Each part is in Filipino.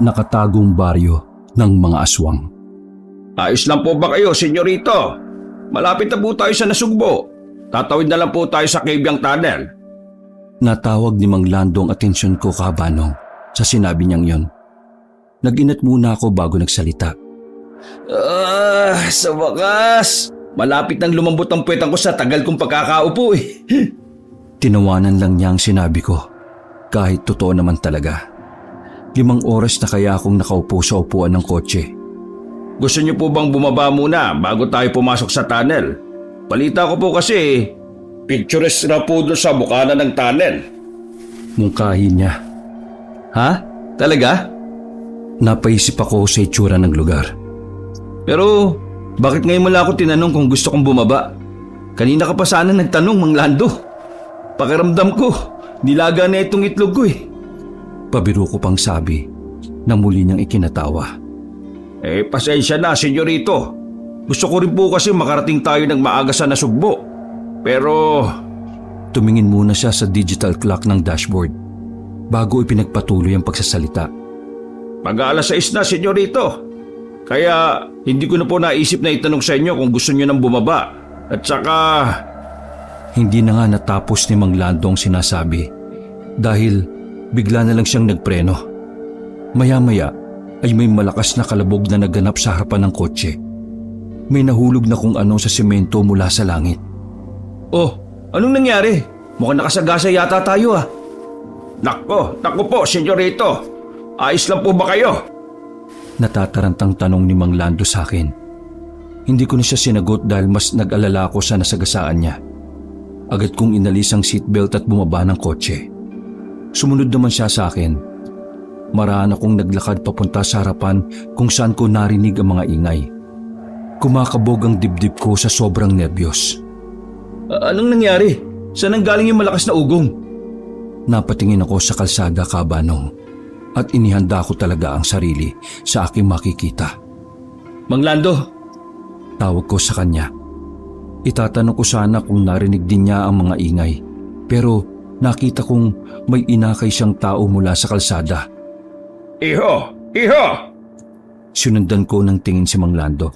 nakatagong baryo ng mga aswang. Ayos lang po ba kayo, senyorito? Malapit na po tayo sa Nasugbo. Tatawid na lang po tayo sa Cabyang Tunnel. Natawag ni Mang Lando ang atensyon ko, Kabanong, sa sinabi niyang yon. Nag-inat muna ako bago nagsalita. Sa wakas. Malapit nang lumambot ang puwetan ko sa tagal kong pagkakaupo eh. Tinawanan lang niya ang sinabi ko, kahit totoo naman talaga. 5 oras na kaya akong nakaupo sa upuan ng kotse. Gusto niyo po bang bumaba muna bago tayo pumasok sa tunnel? Balita ko po kasi, picturesque na po doon sa bukana ng tunnel. Mungkahi niya. Ha? Talaga? Napaisip ako sa itsura ng lugar. Pero bakit ngayon mo lang ako tinanong kung gusto kong bumaba? Kanina ka pa sana nagtanong, Mang Lando. Pakiramdam ko, nilaga na itong itlog ko eh. Pabiro ko pang sabi na muli niyang ikinatawa. Pasensya na, senyorito. Gusto ko rin po kasi makarating tayo ng maaga sa Nasugbo. Pero tumingin muna siya sa digital clock ng dashboard bago ipinagpatuloy ang pagsasalita. Mag-aalas 6 na, senyorito. Kaya hindi ko na po naisip na itanong sa inyo kung gusto niyo nang bumaba. At saka hindi na nga natapos ni Mang Lando ang sinasabi dahil bigla na lang siyang nagpreno. Maya-maya ay may malakas na kalabog na naganap sa harapan ng kotse. May nahulog na kung ano sa semento mula sa langit. Oh, anong nangyari? Mukhang nakasagasa yata tayo ah. Nako po, senyorito. Ayos lang po ba kayo? Natatarantang tanong ni Mang Lando sa akin. Hindi ko na siya sinagot dahil mas nag-alala ako sa nasagasaan niya. Agad kong inalis ang seatbelt at bumaba ng kotse. Sumunod naman siya sa akin. Maraan akong naglakad papunta sa harapan kung saan ko narinig ang mga ingay. Kumakabog ang dibdib ko sa sobrang nerbiyos. Anong nangyari? Saan ang galing yung malakas na ugong? Napatingin ako sa kalsada, Kabanong, at inihanda ko talaga ang sarili sa aking makikita. Mang Lando, tawag ko sa kanya. Itatanong ko sana kung narinig din niya ang mga ingay, pero nakita kong may inakay siyang tao mula sa kalsada. Iho! Sinundan ko ng tingin si Mang Lando.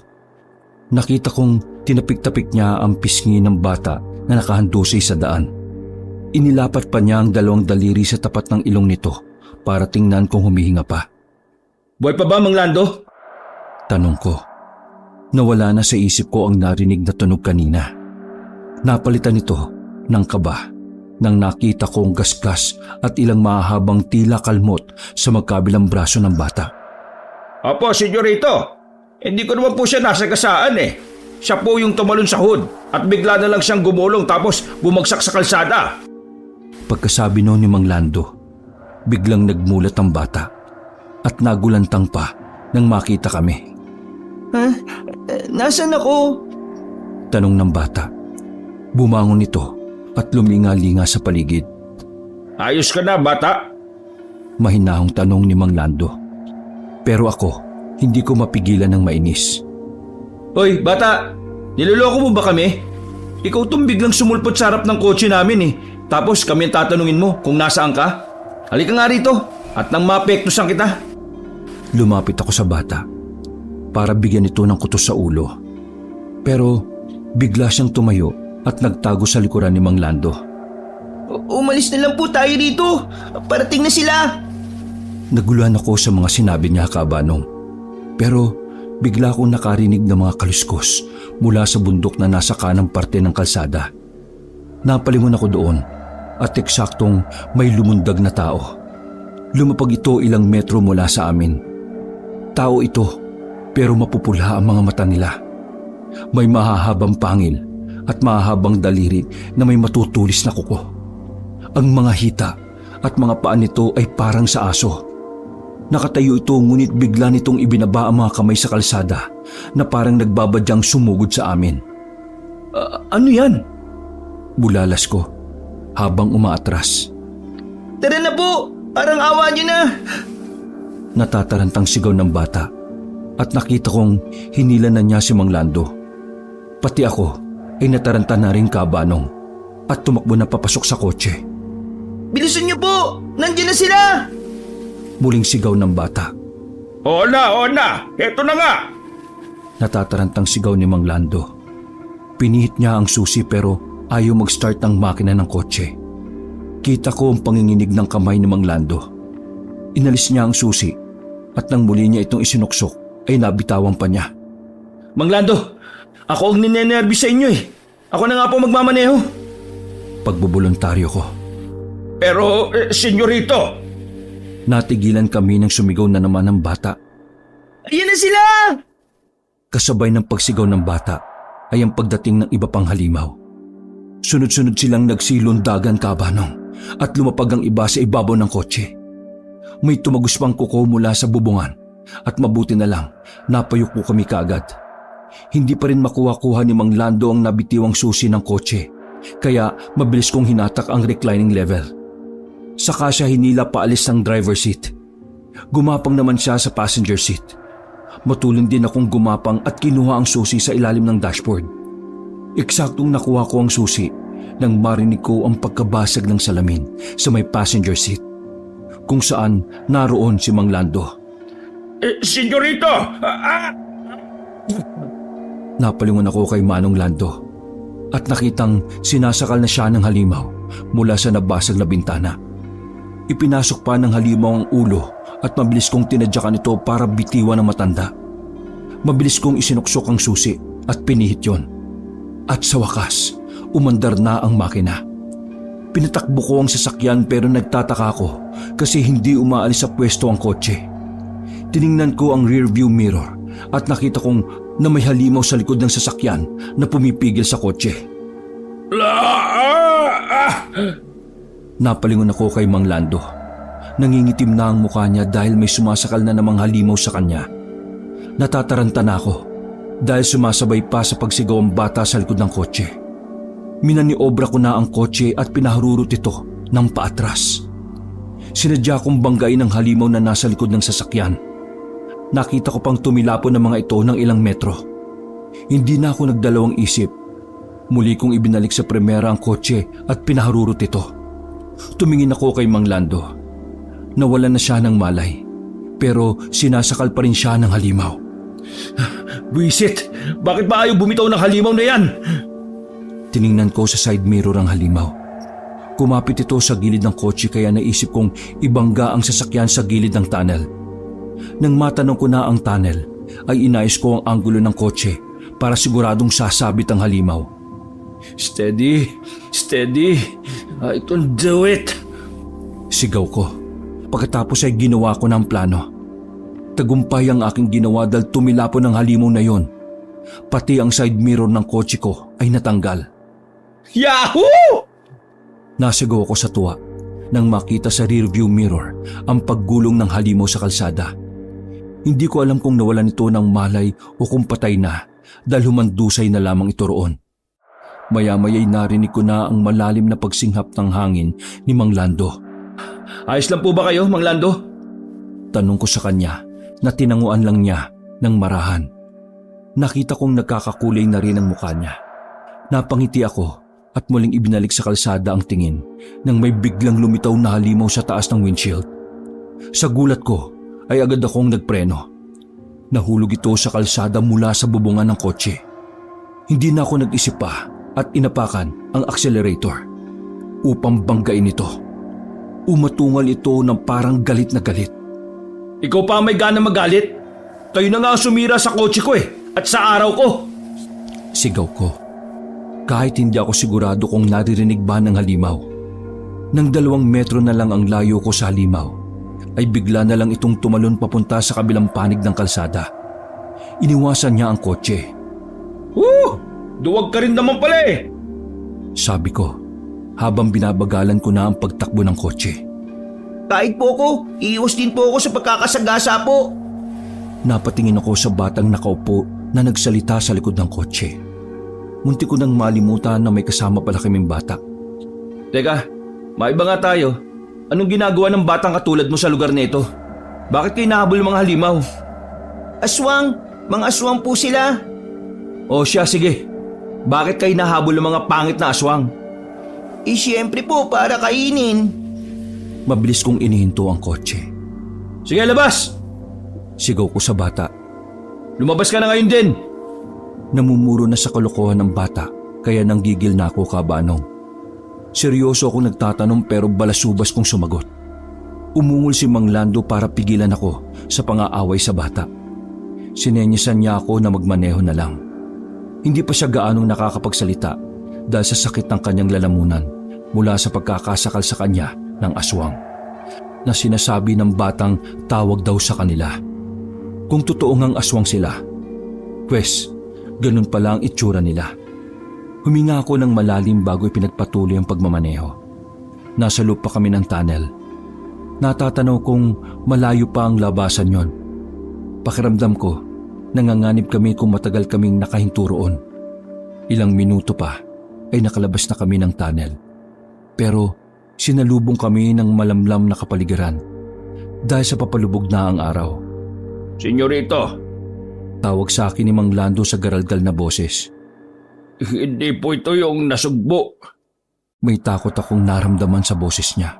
Nakita kong tinapik-tapik niya ang pisngi ng bata na nakahandusay sa daan. Inilapat pa niya ang 2 daliri sa tapat ng ilong nito para tingnan kung humihinga pa. Buhay pa ba, Mang Lando? Tanong ko. Nawala na sa isip ko ang narinig na tunog kanina. Napalitan ito ng kaba nang nakita kong gasgas at ilang mahahabang tila kalmot sa magkabilang braso ng bata. Apo, senyorito. Hindi ko naman po siya nasagasaan eh. Siya po yung tumalon sa hood at bigla na lang siyang gumulong tapos bumagsak sa kalsada. Pagkasabi noon ni Mang Lando, biglang nagmulat ang bata at nagulantang pa nang makita kami. Nasaan ako? Tanong ng bata. Bumangon ito at luminga-linga sa paligid. Ayos ka na, bata? Mahinahong tanong ni Mang Lando. Pero ako, hindi ko mapigilan ng mainis. Hoy, bata! Niloloko mo ba kami? Ikaw tong biglang sumulpot sa harap ng kotse namin eh. Tapos kami ang tatanungin mo kung nasaan ka. Halika nga rito at nang mapektusan kita. Lumapit ako sa bata para bigyan ito ng kutos sa ulo. Pero bigla siyang tumayo at nagtago sa likuran ni Mang Lando. Umalis na lang po tayo dito. Parating na sila. Naguluhan ako sa mga sinabi niya, Kabanong. Pero bigla akong nakarinig ng mga kaluskos mula sa bundok na nasa kanang parte ng kalsada. Napalingon ako doon at eksaktong may lumundag na tao. Lumapag ito ilang metro mula sa amin. Tao ito pero mapupula ang mga mata nila. May mahahabang pangil at mahahabang daliri na may matutulis na kuko. Ang mga hita at mga paa nito ay parang sa aso. Nakatayo ito ngunit bigla nitong ibinaba ang mga kamay sa kalsada na parang nagbabadyang sumugod sa amin. Ano yan? Bulalas ko habang umaatras. Tara na po! Parang awa niyo na! Natatarantang sigaw ng bata at nakita kong hinila na niya si Mang Lando. Pati ako ay nataranta na rin, Kabanong, at tumakbo na papasok sa kotse. Bilisan niyo po! Nandiyan na sila! Muling sigaw ng bata Oo na, eto na nga. Natatarantang sigaw ni Mang Lando. Pinihit niya ang susi pero ayaw mag-start ang makina ng kotse. Kita ko ang panginginig ng kamay ni Mang Lando. Inalis niya ang susi at nang muli niya itong isinuksok ay nabitawan pa niya. Mang Lando, ako ang ninenervous sa inyo eh. Ako na nga po magmamaneho. Pagbobolontaryo ko. Pero, senyorito. Natigilan kami nang sumigaw na naman ng bata. Ayan na sila! Kasabay ng pagsigaw ng bata ay ang pagdating ng iba pang halimaw. Sunod-sunod silang nagsilundagan kabanong at lumapag ang iba sa ibabaw ng kotse. May tumagos pang kuko mula sa bubungan at mabuti na lang napayuko kami kaagad. Hindi pa rin makuha-kuha ni Mang Lando ang nabitiwang susi ng kotse kaya mabilis kong hinatak ang reclining level. Saka siya hinila paalis ng driver seat. Gumapang naman siya sa passenger seat. Matulin din akong gumapang at kinuha ang susi sa ilalim ng dashboard. Eksaktong nakuha ko ang susi nang marinig ko ang pagkabasag ng salamin sa may passenger seat, kung saan naroon si Mang Lando. Senyorito! Napalingon ako kay Manong Lando at nakitang sinasakal na siya ng halimaw mula sa nabasag na bintana. Ipinasok pa ng halimaw ang ulo at mabilis kong tinadyakan ito para bitiwan ng matanda. Mabilis kong isinuksok ang susi at pinihit yon. At sa wakas, umandar na ang makina. Pinatakbo ko ang sasakyan pero nagtataka ako kasi hindi umaalis sa pwesto ang kotse. Tiningnan ko ang rear view mirror at nakita kong na may halimaw sa likod ng sasakyan na pumipigil sa kotse. Napalingon ako kay Mang Lando. Nangingitim na ang mukha niya dahil may sumasakal na namang halimaw sa kanya. Natataranta na ako dahil sumasabay pa sa pagsigaw ang bata sa likod ng kotse. Minaniobra ko na ang kotse at pinaharurot ito ng paatras. Sinadya kong banggain ang halimaw na nasa likod ng sasakyan. Nakita ko pang tumilapon ng mga ito ng ilang metro. Hindi na ako nagdalawang isip. Muli kong ibinalik sa primera ang kotse at pinaharurot ito. Tumingin ako kay Mang Lando. Nawalan na siya ng malay, pero sinasakal pa rin siya ng halimaw. Buisit! Bakit ba ayaw bumitaw ng halimaw na yan? Tiningnan ko sa side mirror ang halimaw. Kumapit ito sa gilid ng kotse kaya naisip kong ibangga ang sasakyan sa gilid ng tunnel. Nang matanong ko na ang tunnel, ay inayos ko ang anggulo ng kotse para siguradong sasabit ang halimaw. Steady! I can do it! Sigaw ko. Pagkatapos ay ginawa ko ng plano. Tagumpay ang aking ginawa dahil tumilapon ang halimaw na yon. Pati ang side mirror ng kotse ko ay natanggal. Yahoo! Nasigaw ako sa tuwa nang makita sa rearview mirror ang paggulong ng halimaw sa kalsada. Hindi ko alam kung nawalan ito ng malay o kung patay na dahil humandusay na lamang ito roon. Maya-maya'y narinig ko na ang malalim na pagsinghap ng hangin ni Mang Lando. Ayos lang po ba kayo, Mang Lando? Tanong ko sa kanya na tinanguan lang niya ng marahan. Nakita kong nagkakakulay na rin ang mukha niya. Napangiti ako at muling ibinalik sa kalsada ang tingin nang may biglang lumitaw na halimaw sa taas ng windshield. Sa gulat ko ay agad akong nagpreno. Nahulog ito sa kalsada mula sa bubungan ng kotse. Hindi na ako nag-isip pa at inapakan ang accelerator upang banggain ito. Umatungal ito ng parang galit na galit. Ikaw pa may gana magalit? Kayo na nga ang sumira sa kotse ko at sa araw ko. Sigaw ko. Kahit hindi ako sigurado kung naririnig ba ng halimaw. Nang 2 metro na lang ang layo ko sa halimaw, ay bigla na lang itong tumalon papunta sa kabilang panig ng kalsada. Iniwasan niya ang kotse. Duwag ka rin naman pala Sabi ko, habang binabagalan ko na ang pagtakbo ng kotse. Kahit po ako, iiwas din po ako sa pagkakasagasa po. Napatingin ako sa batang nakaupo na nagsalita sa likod ng kotse. Munti ko nang malimutan na may kasama pala kaming bata. Teka, maiba nga tayo. Anong ginagawa ng batang katulad mo sa lugar nito? Bakit kayo nahabol mga halimaw? Aswang! Mga aswang po sila. O siya, sige. Bakit kayo nahabol ng mga pangit na aswang? Siyempre po para kainin. Mabilis kong inihinto ang kotse. Sige, labas! Sigaw ko sa bata. Lumabas ka na ngayon din! Namumuro na sa kalokohan ng bata kaya nanggigil na ako, Kabanong. Seryoso akong nagtatanong pero balasubas kong sumagot. Umungol si Mang Lando para pigilan ako sa pang-aaway sa bata. Sinenyasan niya ako na magmaneho na lang. Hindi pa siya gaanong nakakapagsalita dahil sa sakit ng kanyang lalamunan mula sa pagkakasakal sa kanya ng aswang na sinasabi ng batang tawag daw sa kanila. Kung totoo ngang aswang sila, pwes, ganun pala ang itsura nila. Huminga ako ng malalim bago ipinagpatuloy ang pagmamaneho. Nasa loob pa kami ng tunnel. Natatanaw kong malayo pa ang labasan yon. Pakiramdam ko, nanganganib kami kung matagal kaming nakahinto roon. Ilang minuto pa ay nakalabas na kami ng tunnel. Pero sinalubong kami ng malamlam na kapaligiran dahil sa papalubog na ang araw. Senyorito, Tawag sa akin ni Mang Lando sa garalgal na boses. hindi po ito yung nasugbo. May takot akong naramdaman sa boses niya.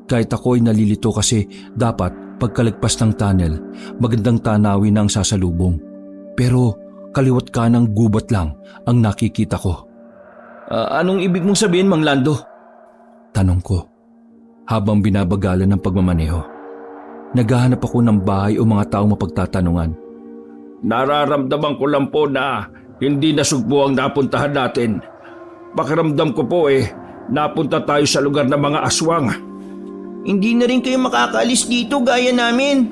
Kahit ako ay nalilito kasi dapat pagkalagpas ng tunnel, magandang tanawin na ang sasalubong. Pero kaliwat kanang gubat lang ang nakikita ko. Anong ibig mong sabihin, Mang Lando? Tanong ko habang binabagalan ng pagmamaneho. Naghahanap ako ng bahay o mga taong mapagtatanungan. Nararamdaman ko lang po na hindi nasugbo ang napuntahan natin. Pakiramdam ko po napunta tayo sa lugar ng mga aswang. Hindi na rin kayo makakaalis dito gaya namin.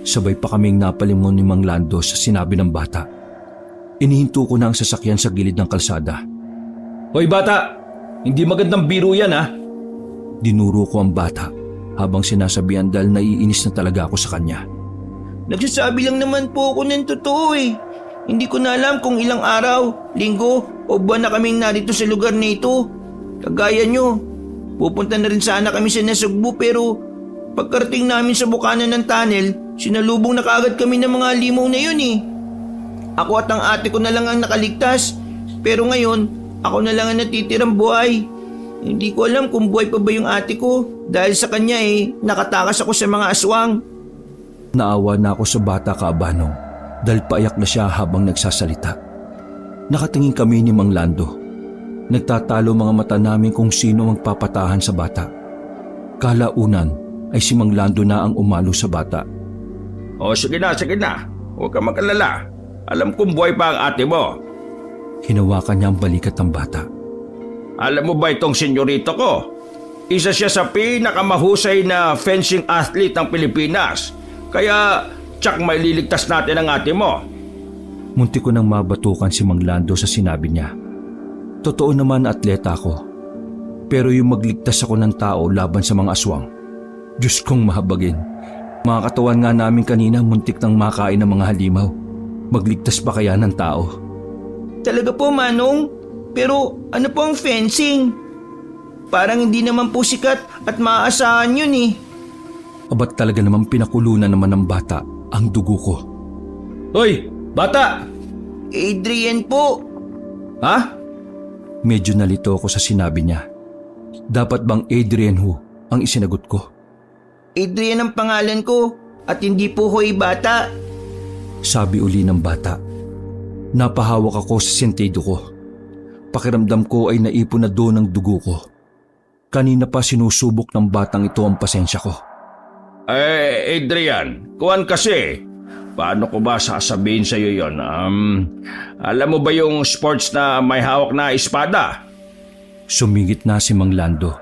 Sabay pa kaming napalingon ni Mang Lando sa sinabi ng bata. Inihinto ko na ang sasakyan sa gilid ng kalsada. Hoy bata, hindi magandang biro yan ha. Dinuro ko ang bata habang sinasabihan dahil naiinis na talaga ako sa kanya. Nagsasabi lang naman po ako ng totoo eh. Hindi ko na alam kung ilang araw, linggo o buwan na kaming narito sa lugar na ito. Kagaya nyo, pupunta na rin sana kami sa Nasugbu pero pagkarating namin sa bukana ng tunnel, sinalubong na kaagad kami ng mga limaw na yun eh. Ako at ang ate ko na lang ang nakaligtas pero ngayon ako na lang ang natitirang buhay. Hindi ko alam kung buhay pa ba yung ate ko dahil sa kanya nakatakas ako sa mga aswang. Naawa na ako sa bata, Kabanong, dahil paiyak na siya habang nagsasalita. Nakatingin kami ni Mang Lando. Nagtatalo mga mata namin kung sino magpapatahan sa bata. Kalaunan ay si Mang Lando na ang umalo sa bata. O sige na. Huwag ka mag-alala. Alam kong buhay pa ang ate mo. Hinawakan niya ang balikat ng bata. Alam mo ba itong senyorito ko? Isa siya sa pinakamahusay na fencing athlete ng Pilipinas. Kaya tsak may liligtas natin ang ate mo. Munti ko nang mabatukan si Mang Lando sa sinabi niya. Totoo naman atleta ako. Pero yung magligtas ako ng tao laban sa mga aswang, Diyos kong mahabagin. Mga katawan nga namin kanina muntik nang makain ng mga halimaw. Magligtas pa kaya ng tao? Talaga po, Manong? Pero ano po ang fencing? Parang hindi naman po sikat at maaasahan yun eh. Abat talaga namang pinakulunan naman ng bata ang dugo ko. Hoy, bata! Adrian po. Ha? Medyo nalito ako sa sinabi niya. Dapat bang Adrian Hu ang isinagot ko? Adrian ang pangalan ko at hindi po Hoy bata. Sabi uli ng bata. Napahawak ako sa sentido ko. Pakiramdam ko ay naipon na doon ang dugo ko. Kanina pa sinusubok ng batang ito ang pasensya ko. Adrian, kuwan kasi. Paano ko ba sasabihin sa iyo yon? Alam mo ba yung sports na may hawak na espada? Sumingit na si Mang Lando.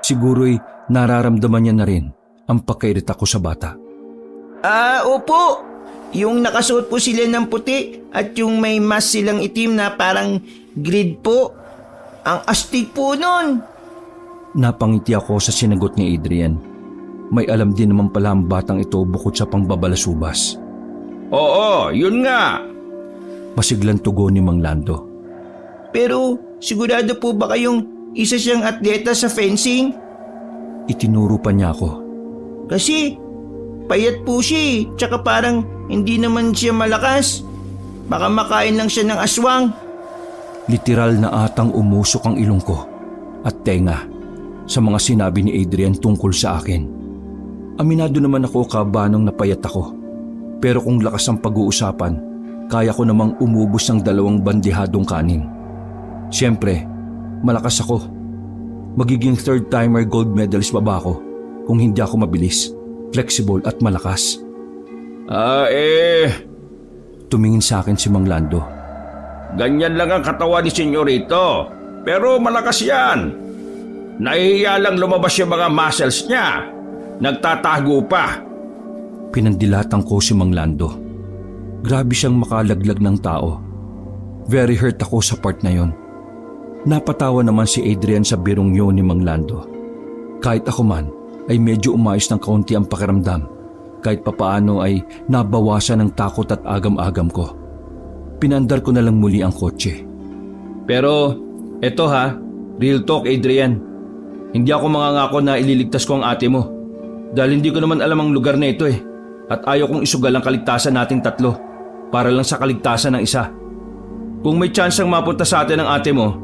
Siguro'y nararamdaman niya na rin ang pagkairita ko sa bata. Opo. Yung nakasuot po sila ng puti at yung may mask silang itim na parang grid po. Ang astig po nun. Napangiti ako sa sinagot ni Adrian. May alam din naman pala ang batang ito bukod sa pangbabalasubas. Oo, yun nga. Masiglang tugon ni Mang Lando. Pero sigurado po ba kayong isa siyang atleta sa fencing? Itinuro pa niya ako. Kasi payat po siya tsaka parang hindi naman siya malakas. Baka makain lang siya ng aswang. Literal na atang umusok ang ilong ko at tenga sa mga sinabi ni Adrian tungkol sa akin. Aminado naman ako, Kabanong, na payat ako. Pero kung lakas ang pag-uusapan, kaya ko namang umubos ng 2 bandihadong kanin. Siyempre, malakas ako. Magiging 3rd-timer gold medalist pa ba ako kung hindi ako mabilis, flexible at malakas? Tumingin sa akin si Mang Lando. Ganyan lang ang katawan ni Senyorito. Pero malakas yan. Nahihiya lang lumabas yung mga muscles niya. Nagtatago pa. Pinandilatan ko si Mang Lando. Grabe siyang makalaglag ng tao. Very hurt ako sa part na yon. Napatawa naman si Adrian sa birong yun ni Mang Lando. Kahit ako man ay medyo umayos ng kaunti ang pakiramdam. Kahit papaano ay nabawasan ng takot at agam-agam ko. Pinandar ko na lang muli ang kotse. Pero eto ha, real talk Adrian. Hindi ako mangangako na ililigtas ko ang ate mo. Dahil hindi ko naman alam ang lugar na ito eh. At ayaw kong isugal ang kaligtasan nating 3 para lang sa kaligtasan ng isa. Kung may tsansang mapunta sa atin ang ate mo,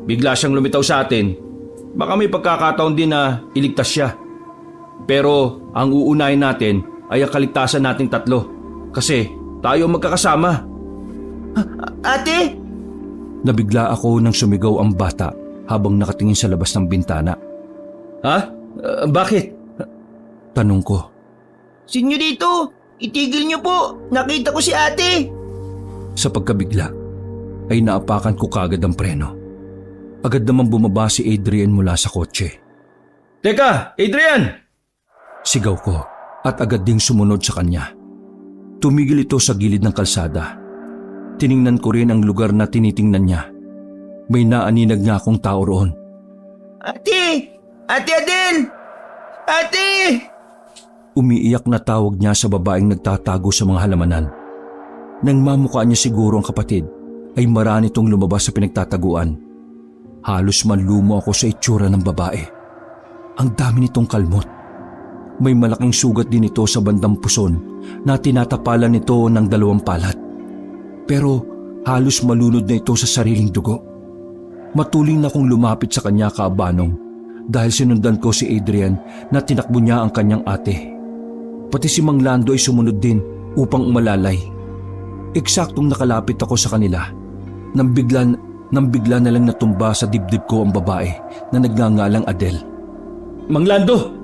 bigla siyang lumitaw sa atin, baka may pagkakataon din na iligtas siya. Pero ang uunahin natin ay ang kaligtasan nating 3 kasi tayo magkakasama. Ate! Nabigla ako nang sumigaw ang bata habang nakatingin sa labas ng bintana. Ha? Bakit? Tanong ko. Senyorito, itigil niyo po. Nakita ko si ate. Sa pagkabigla ay naapakan ko kagad ang preno. Agad naman bumaba si Adrian mula sa kotse. Teka, Adrian! Sigaw ko at agad ding sumunod sa kanya. Tumigil ito sa gilid ng kalsada. Tiningnan ko rin ang lugar na tinitingnan niya. May naaninag nga akong tao roon. Ate! Ate Adele! Ate! Umiiyak na tawag niya sa babaeng nagtatago sa mga halamanan. Nang mamukha niya siguro ang kapatid, ay marami itong lumabas sa pinagtataguan. Halos manlumo ako sa itsura ng babae. Ang dami nitong kalmot. May malaking sugat din ito sa bandang puson na tinatapalan nito ng 2 palat. Pero halos malunod na ito sa sariling dugo. Matuling na akong lumapit sa kanya kaabanong dahil sinundan ko si Adrian na tinakbo niya ang kanyang ate. Pati si Mang Lando ay sumunod din upang umalalay. Eksaktong nakalapit ako sa kanila nang bigla na lang natumba sa dibdib ko ang babae na nagngangalang Adele. Mang Lando!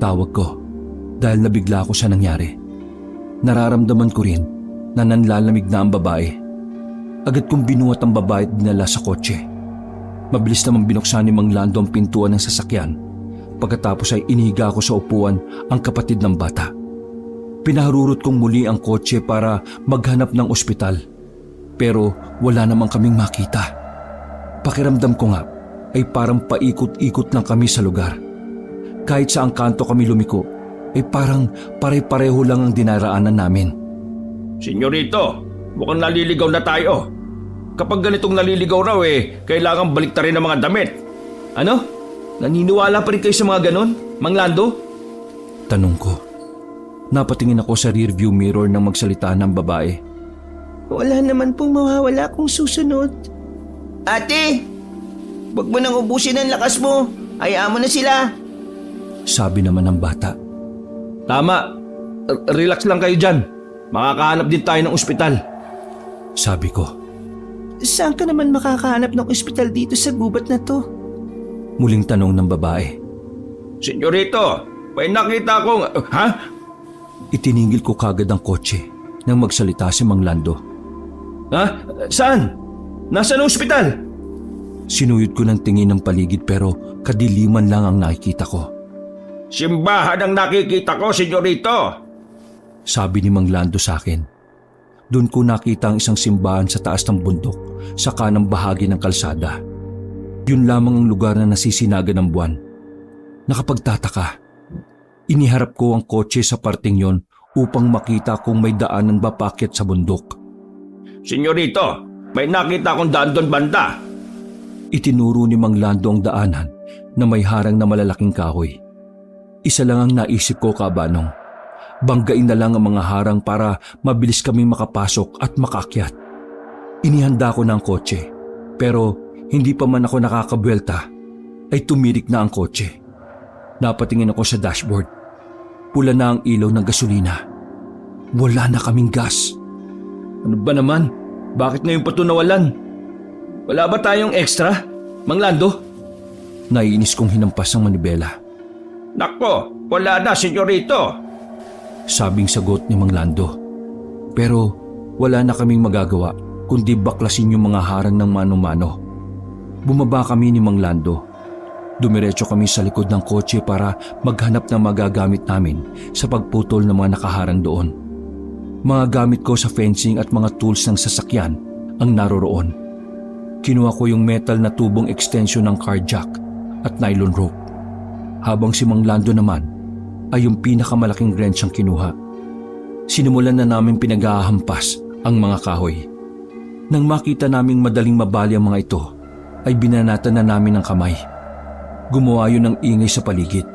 Tawag ko dahil nabigla ako sa nangyari. Nararamdaman ko rin na nanlalamig na ang babae. Agad kong binuhat ang babae at dinala sa kotse. Mabilis namang binuksan ni Mang Lando ang pintuan ng sasakyan. Pagkatapos ay inihiga ko sa upuan ang kapatid ng bata. Pinaharurot kong muli ang kotse para maghanap ng ospital. Pero wala namang kaming makita. Pakiramdam ko nga ay parang paikot-ikot lang kami sa lugar. Kahit saang kanto kami lumiko, ay parang pare-pareho lang ang dinaraanan namin. Senyorito, mukhang naliligaw na tayo. Kapag ganitong naliligaw raw kailangan baliktarin ang mga damit. Ano? Naniniwala pa rin kayo sa mga ganon, Mang Lando? Tanong ko. Napatingin ako sa rearview mirror nang magsalita ng babae. Wala naman pong mawawala kung susunod. Ate! Huwag mo nang ubusin ang lakas mo. Hayaan mo na sila. Sabi naman ng bata. Tama. Relax lang kayo dyan. Makakahanap din tayo ng ospital. Sabi ko. Saan ka naman makakahanap ng ospital dito sa gubat na to? Muling tanong ng babae. Senyorito, may nakita akong... Ha? Itiningil ko kagad ang kotse nang magsalita si Mang Lando. Ha? Saan? Nasaan ang ospital? Sinuyod ko ng tingin ng paligid pero kadiliman lang ang nakikita ko. Simbahan ang nakikita ko, senyorito. Sabi ni Mang Lando sa akin. Doon ko nakita ang isang simbahan sa taas ng bundok sa kanang bahagi ng kalsada. Yun lamang ang lugar na nasisinaga ng buwan. Nakapagtataka. Iniharap ko ang kotse sa parting yon upang makita kung may daanan ba paakyat sa bundok. Senyorito, may nakita akong daan doon banda. Itinuro ni Mang Lando ang daanan na may harang na malalaking kahoy. Isa lang ang naisip ko, kabanong. Banggain na lang ang mga harang para mabilis kaming makapasok at makaakyat. Inihanda ko na ang kotse, pero hindi pa man ako nakakabwelta ay tumirik na ang kotse. Napatingin ako sa dashboard. Pula na ang ilaw ng gasolina. wala na kaming gas. Ano ba naman? Bakit ngayon pa ito nawalan? Wala ba tayong extra, Mang Lando? Naiinis kong hinampas ang manibela. Nako, wala na, senyorito. Sabing sagot ni Mang Lando. Pero wala na kaming magagawa kundi baklasin yung mga harang ng mano-mano. Bumaba kami ni Mang Lando. Dumiretso kami sa likod ng kotse para maghanap ng magagamit namin sa pagputol ng mga nakaharang doon. Mga gamit ko sa fencing at mga tools ng sasakyan ang naroroon. Kinuha ko yung metal na tubong extension ng car jack at nylon rope. Habang si Mang Lando naman ay yung pinakamalaking wrench ang kinuha. Sinimulan na namin pinaghahampas ang mga kahoy. Nang makita naming madaling mabali ang mga ito, ay binanatan na namin ang kamay. Gumawa yun ng ingay sa paligid.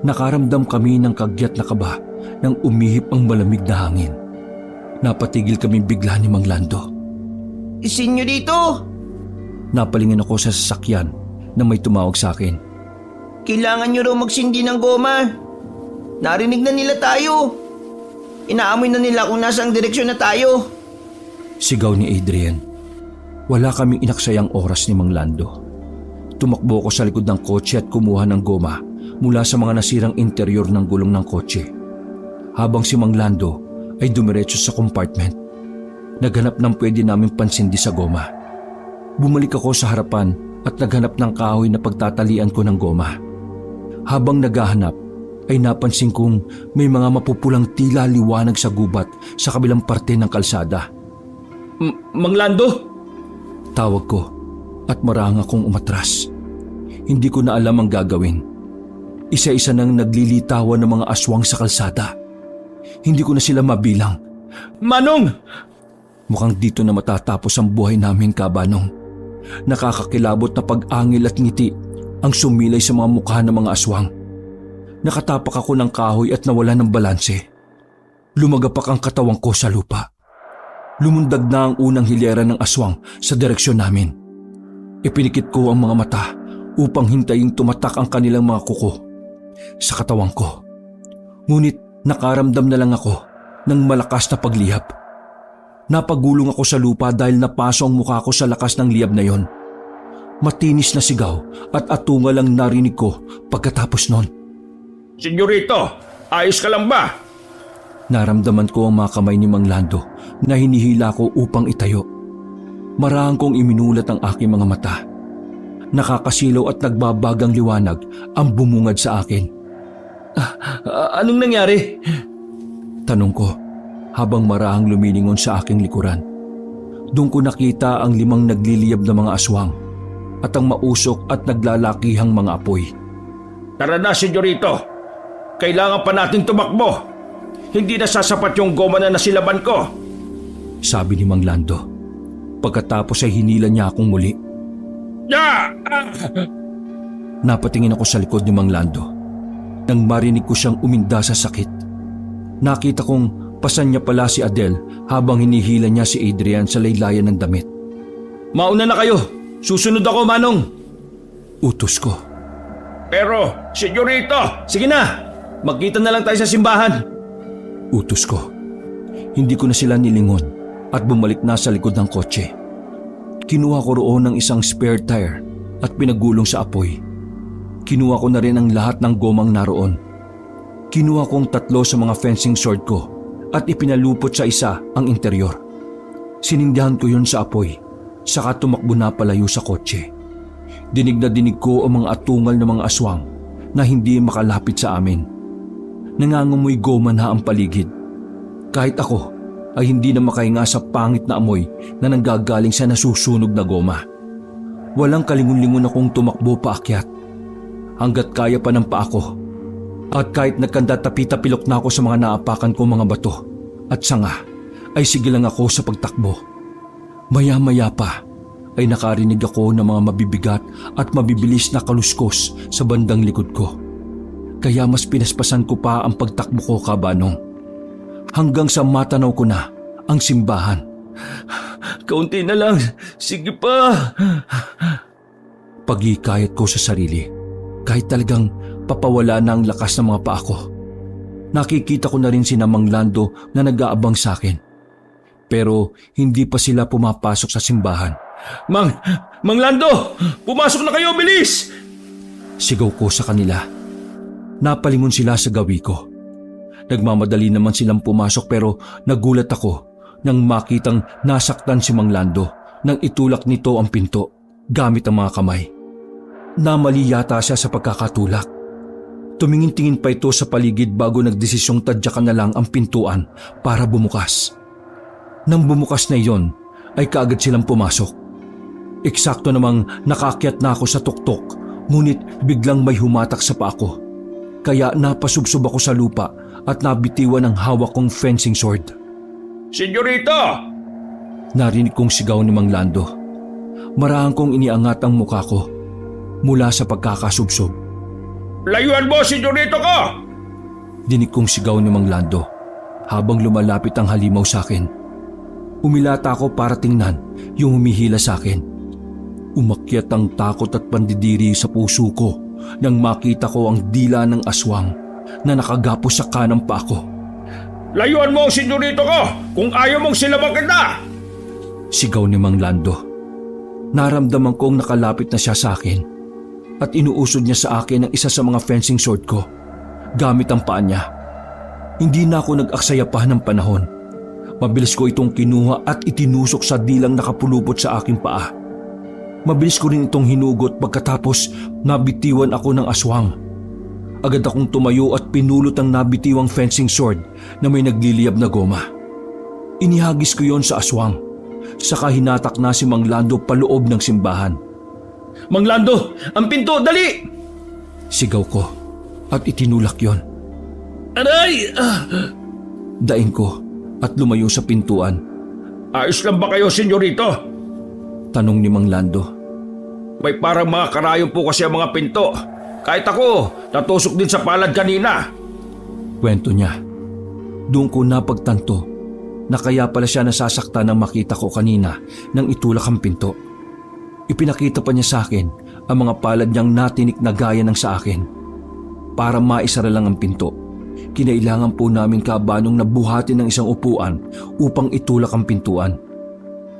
Nakaramdam kami ng kagyat na kaba nang umihip ang malamig na hangin. Napatigil kami bigla ni Mang Lando. Senyorito, Napalingin ako sa sasakyan na may tumawag sa akin. kailangan nyo raw magsindi ng goma. Narinig na nila tayo. Inaamoy na nila kung nasang direksyon na tayo. Sigaw ni Adrian. Wala kaming inaksayang oras ni Mang Lando. Tumakbo ko sa likod ng kotse at kumuha ng goma mula sa mga nasirang interior ng gulong ng kotse. Habang si Mang Lando ay dumiretso sa compartment. Naghanap ng pwede namin pansindi sa goma. Bumalik ako sa harapan at naghanap ng kahoy na pagtatalian ko ng goma. Habang naghahanap ay napansin kong may mga mapupulang tila liwanag sa gubat sa kabilang parte ng kalsada. Mang Lando? Tawag ko at marahang akong umatras. Hindi ko na alam ang gagawin. Isa-isa nang naglilitawan ng mga aswang sa kalsada. Hindi ko na sila mabilang. Manong! Mukhang dito na matatapos ang buhay namin, Kabanong. Nakakakilabot na pag-angil at ngiti ang sumilay sa mga mukha ng mga aswang. Nakatapak ako ng kahoy at nawala ng balanse. Lumagapak ang katawang ko sa lupa. Lumundag na ang unang hilera ng aswang sa direksyon namin. Ipinikit ko ang mga mata upang hintayin tumatak ang kanilang mga kuko sa katawang ko. Ngunit nakaramdam na lang ako ng malakas na pagliyab. Napagulong ako sa lupa dahil napaso ang mukha ko sa lakas ng liyab na yon. Matinis na sigaw at atungal ang narinig ko pagkatapos nun. Senyorito, ayos ka lang ba? Naramdaman ko ang mga kamay ni Mang Lando na hinihila ko upang itayo. Marahang kong iminulat ang aking mga mata. Nakakasilaw at nagbabagang liwanag ang bumungad sa akin. Anong nangyari? Tanong ko habang marahang lumilingon sa aking likuran. Doon ko nakita ang 5 nagliliyab na mga aswang at ang mausok at naglalakihang mga apoy. Tara na, senyorito. Kailangan pa nating tumakbo. Hindi na sasapat yung goma na nasilaban ko. Sabi ni Mang Lando. Pagkatapos ay hinila niya akong muli. Napatingin ako sa likod ni Mang Lando. Nang marinig ko siyang uminda sa sakit. Nakita kong pasan niya pala si Adele habang hinihila niya si Adrian sa laylayan ng damit. Mauna na kayo. Susunod ako, Manong. Utos ko. Pero, senyorito, sige na. Magkita na lang tayo sa simbahan. Utos ko. Hindi ko na sila nilingon at bumalik na sa likod ng kotse. Kinuha ko roon ng isang spare tire at pinagulong sa apoy. Kinuha ko na rin ang lahat ng gomang naroon. Kinuha kong 3 sa mga fencing sword ko at ipinalupot sa isa ang interior. Sinindihan ko yun sa apoy, saka tumakbo na palayo sa kotse. Dinig na dinig ko ang mga atungal ng mga aswang na hindi makalapit sa amin. Nangangamoy goma na ang paligid. Kahit ako ay hindi na makahinga sa pangit na amoy na nanggagaling sa nasusunog na goma. Walang kalingon-lingon akong tumakbo paakyat. Hanggat kaya pa ng paa ko. At kahit nagkanda-tapi-tapilok na ako sa mga naapakan ko mga bato at sanga, ay sige lang ako sa pagtakbo. Maya-maya pa ay nakarinig ako ng mga mabibigat at mabibilis na kaluskos sa bandang likod ko. Kaya mas pinaspasan ko pa ang pagtakbo ko, Kabanong. Hanggang sa matanaw ko na ang simbahan. Kaunti na lang. Sige pa. Paghikayat ko sa sarili, kahit talagang papawala na ang lakas ng mga paa ko. Nakikita ko na rin si Mang Lando na nag-aabang sa akin. Pero hindi pa sila pumapasok sa simbahan. Mang Lando! Pumasok na kayo, bilis! Sigaw ko sa kanila. Napalingon sila sa gawi ko. Nagmamadali naman silang pumasok pero nagulat ako nang makitang nasaktan si Mang Lando nang itulak nito ang pinto gamit ang mga kamay. Namali yata siya sa pagkakatulak. Tumingin-tingin pa ito sa paligid bago nagdesisyong tadyakan na lang ang pintuan para bumukas. Nang bumukas na iyon ay kaagad silang pumasok. Eksakto namang nakaakyat na ako sa tuktok ngunit biglang may humatak sa paa ko. Kaya napasubsob ako sa lupa at nabitiwan ang hawak kong fencing sword. Senyorito! Narinig kong sigaw ni Mang Lando. Marahang kong iniangat ang mukha ko mula sa pagkakasubsob. Layuan mo, senyorito ko! Dinig kong sigaw ni Mang Lando habang lumalapit ang halimaw sa akin. Umilata ako para tingnan yung humihila sa akin. Umakyat ang takot at pandidiri sa puso ko nang makita ko ang dila ng aswang na nakagapos sa kanang paa ko. Layuan mo, senyorito ko! Kung ayaw mong silabakan na! Sigaw ni Mang Lando. Naramdaman kong nakalapit na siya sa akin at inuusod niya sa akin ang isa sa mga fencing sword ko gamit ang paa niya. Hindi na ako nag-aksaya pa ng panahon. Mabilis ko itong kinuha at itinusok sa dilang nakapulupot sa aking paa. Mabilis ko rin itong hinugot pagkatapos nabitiwan ako ng aswang. Agad akong tumayo at pinulot ang nabitiwang fencing sword na may nagliliyab na goma. Inihagis ko yon sa aswang. Saka hinatak na si Mang Lando paloob ng simbahan. Mang Lando, ang pinto, dali! Sigaw ko at itinulak yon. Aray! Daing ko at lumayo sa pintuan. Ayos lang ba kayo, senyorito? Tanong ni Mang Lando. May parang mga karayom po kasi ang mga pinto. Kahit ako, natusok din sa palad kanina. Kwento niya. Doon ko napagtanto na kaya pala siya nasasaktan nang makita ko kanina nang itulak ang pinto. Ipinakita pa niya sa akin ang mga palad niyang natinik na gaya ng sa akin. Para maisara lang ang pinto, kinailangan po namin kabanong nabuhatin ng isang upuan upang itulak ang pintuan.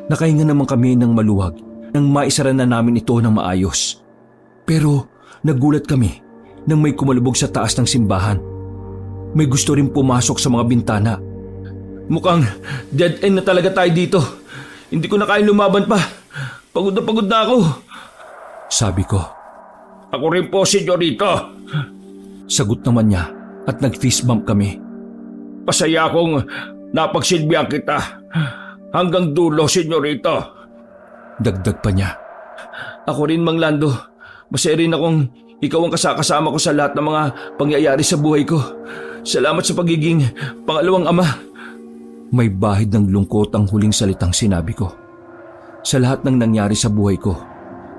Nakahinga naman kami ng maluwag nang maisara na namin ito ng maayos. Pero nagulat kami nang may kumalubog sa taas ng simbahan. May gusto rin pumasok sa mga bintana. Mukhang dead end na talaga tayo dito. Hindi ko na kaya lumaban pa. Pagod na ako. Sabi ko. Ako rin po, senyorito. Sagot naman niya at nag-fist bump kami. Pasaya akong napagsilbihan kita. Hanggang dulo, senyorito. Dagdag pa niya. Ako rin, Mang Lando. Masaya rin akong ikaw ang kasama ko sa lahat ng mga pangyayari sa buhay ko. Salamat sa pagiging pangalawang ama. May bahid ng lungkot ang huling salitang sinabi ko. Sa lahat ng nangyari sa buhay ko,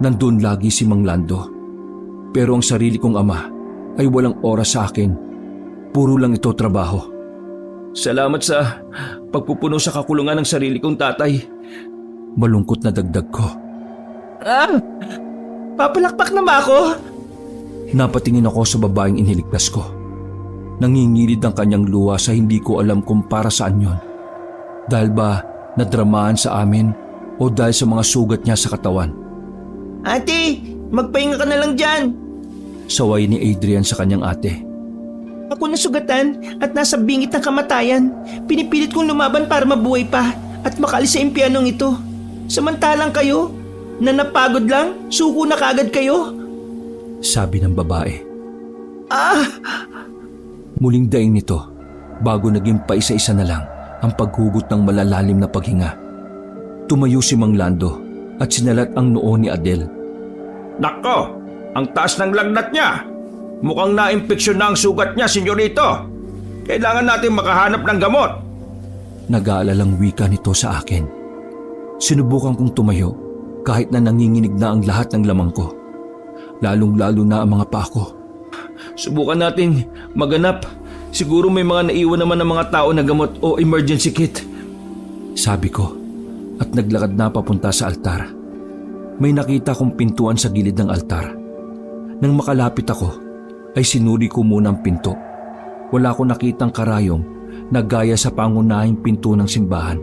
nandun lagi si Mang Lando. Pero ang sarili kong ama ay walang oras sa akin. Puro lang ito trabaho. Salamat sa pagpupuno sa kakulungan ng sarili kong tatay. Malungkot na dagdag ko. Papalakpak na ba ako? Napatingin ako sa babaeng iniligtas ko. Nangingilid ang kanyang luha sa hindi ko alam kung para saan yon. Dahil ba nadramaan sa amin o dahil sa mga sugat niya sa katawan? Ate, magpahinga ka na lang dyan. Saway ni Adrian sa kanyang ate. Ako nasugatan at nasa bingit ng kamatayan. Pinipilit kong lumaban para mabuhay pa at makalis sa impyernong ito. Samantalang kayo, na napagod lang, suko na kagad kayo. Sabi ng babae. Muling daing nito bago naging paisa-isa na lang ang paghugot ng malalalim na paghinga. Tumayo si Mang Lando at sinalat ang noo ni Adele. Nako, ang taas ng lagnat niya. Mukhang na-impeksyon na ang sugat niya, senyorito. Kailangan natin makahanap ng gamot. Nag-aalalang wika nito sa akin. Sinubukan kong tumayo kahit na nanginginig na ang lahat ng lamang ko. Lalong-lalo na ang mga paa ko. Subukan nating maganap. Siguro may mga naiwan naman ng mga tao na gamot o emergency kit. Sabi ko at naglakad na papunta sa altar. May nakita kong pintuan sa gilid ng altar. Nang makalapit ako, ay sinuri ko muna ang pinto. wala akong nakitang karayom na gaya sa pangunahing pinto ng simbahan.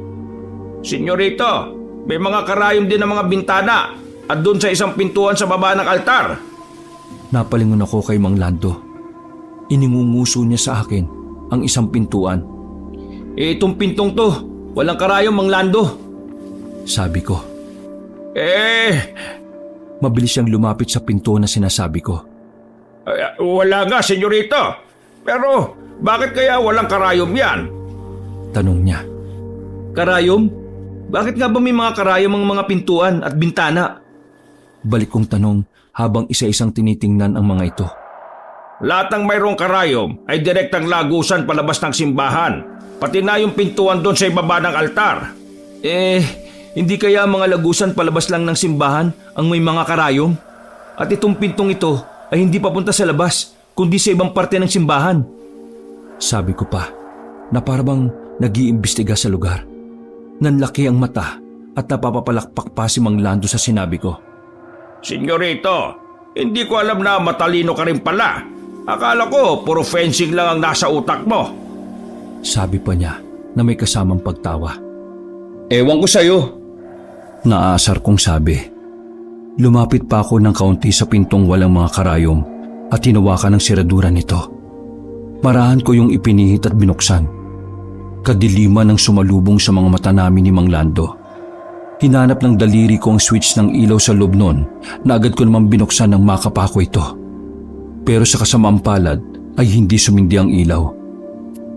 Senyorito, may mga karayom din ng mga bintana at doon sa isang pintuan sa baba ng altar. Napalingon ako kay Mang Lando. Iningunguso niya sa akin ang isang pintuan. Itong pintong to, walang karayom, Mang Lando. Sabi ko. Mabilis siyang lumapit sa pinto na sinasabi ko. Wala nga, senyorito. Pero bakit kaya walang karayom yan? Tanong niya. Karayom? Bakit nga ba may mga karayom ang mga pintuan at bintana? Balik kong tanong habang isa-isang tinitingnan ang mga ito. Lahat ng mayroong karayom ay direktang lagusan palabas ng simbahan. Pati na yung pintuan doon sa ibaba ng altar. Hindi kaya mga lagusan palabas lang ng simbahan ang may mga karayom? At itong pintong ito ay hindi papunta sa labas, kundi sa ibang parte ng simbahan. Sabi ko pa, na parang nag-iimbestiga sa lugar. Nanlaki ang mata at napapapalakpak pa si Mang Lando sa sinabi ko. Senyorito, hindi ko alam na matalino ka rin pala. Akala ko puro fencing lang ang nasa utak mo. Sabi pa niya na may kasamang pagtawa. Ewan ko sa'yo. Naasar kong sabi. Lumapit pa ako ng kaunti sa pintong walang mga karayom at hinawakan ang siradura nito. Marahan ko yung ipinihit at binuksan. Kadiliman ang sumalubong sa mga mata namin ni Mang Lando. Hinanap ng daliri ko ang switch ng ilaw sa loob nun na agad ko naman binuksan ng makapako ito. Pero sa kasamaang palad ay hindi sumindi ang ilaw.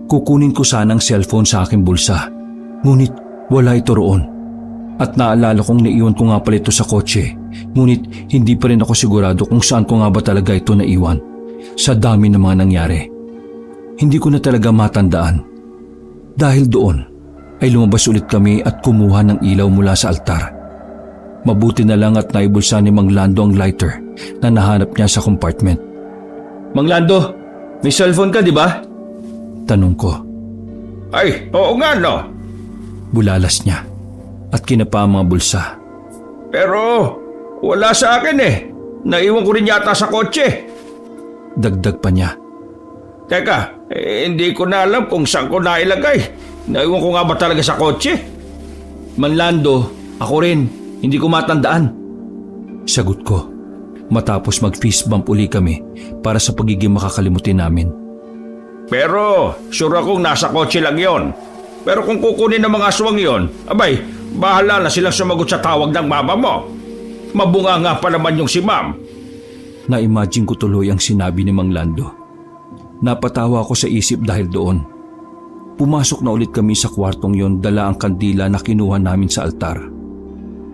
Kukunin ko sana ang cellphone sa aking bulsa, ngunit wala ito roon. At naalala kong naiwan ko nga pala ito sa kotse, ngunit hindi pa rin ako sigurado kung saan ko nga ba talaga ito naiwan. Sa dami ng mga nangyari, hindi ko na talaga matandaan. Dahil doon ay lumabas ulit kami at kumuha ng ilaw mula sa altar. Mabuti na lang at naibulsa ni Mang Lando ang lighter na nahanap niya sa compartment. Mang Lando, may cellphone ka, di ba? Tanong ko. Ay, oo nga no. Bulalas niya at kinapa ang mga bulsa. Pero wala sa akin Naiwan ko rin yata sa kotse. Dagdag pa niya. Teka, hindi ko na alam kung saan ko nailagay. Naiwan ko nga ba talaga sa kotse? Mang Lando, ako rin. Hindi ko matandaan. Sagot ko. Matapos mag-fist bump uli kami para sa pagiging makakalimutin namin. Pero sure akong nasa kotse lang yon. Pero kung kukunin ng mga aswang yon, abay, bahala na silang sumagot sa tawag ng mama mo. Mabunga nga pa naman yung si ma'am. Na-imagine ko tuloy ang sinabi ni Mang Lando. Napatawa ako sa isip dahil doon. Pumasok na ulit kami sa kwartong yon, dala ang kandila na kinuha namin sa altar.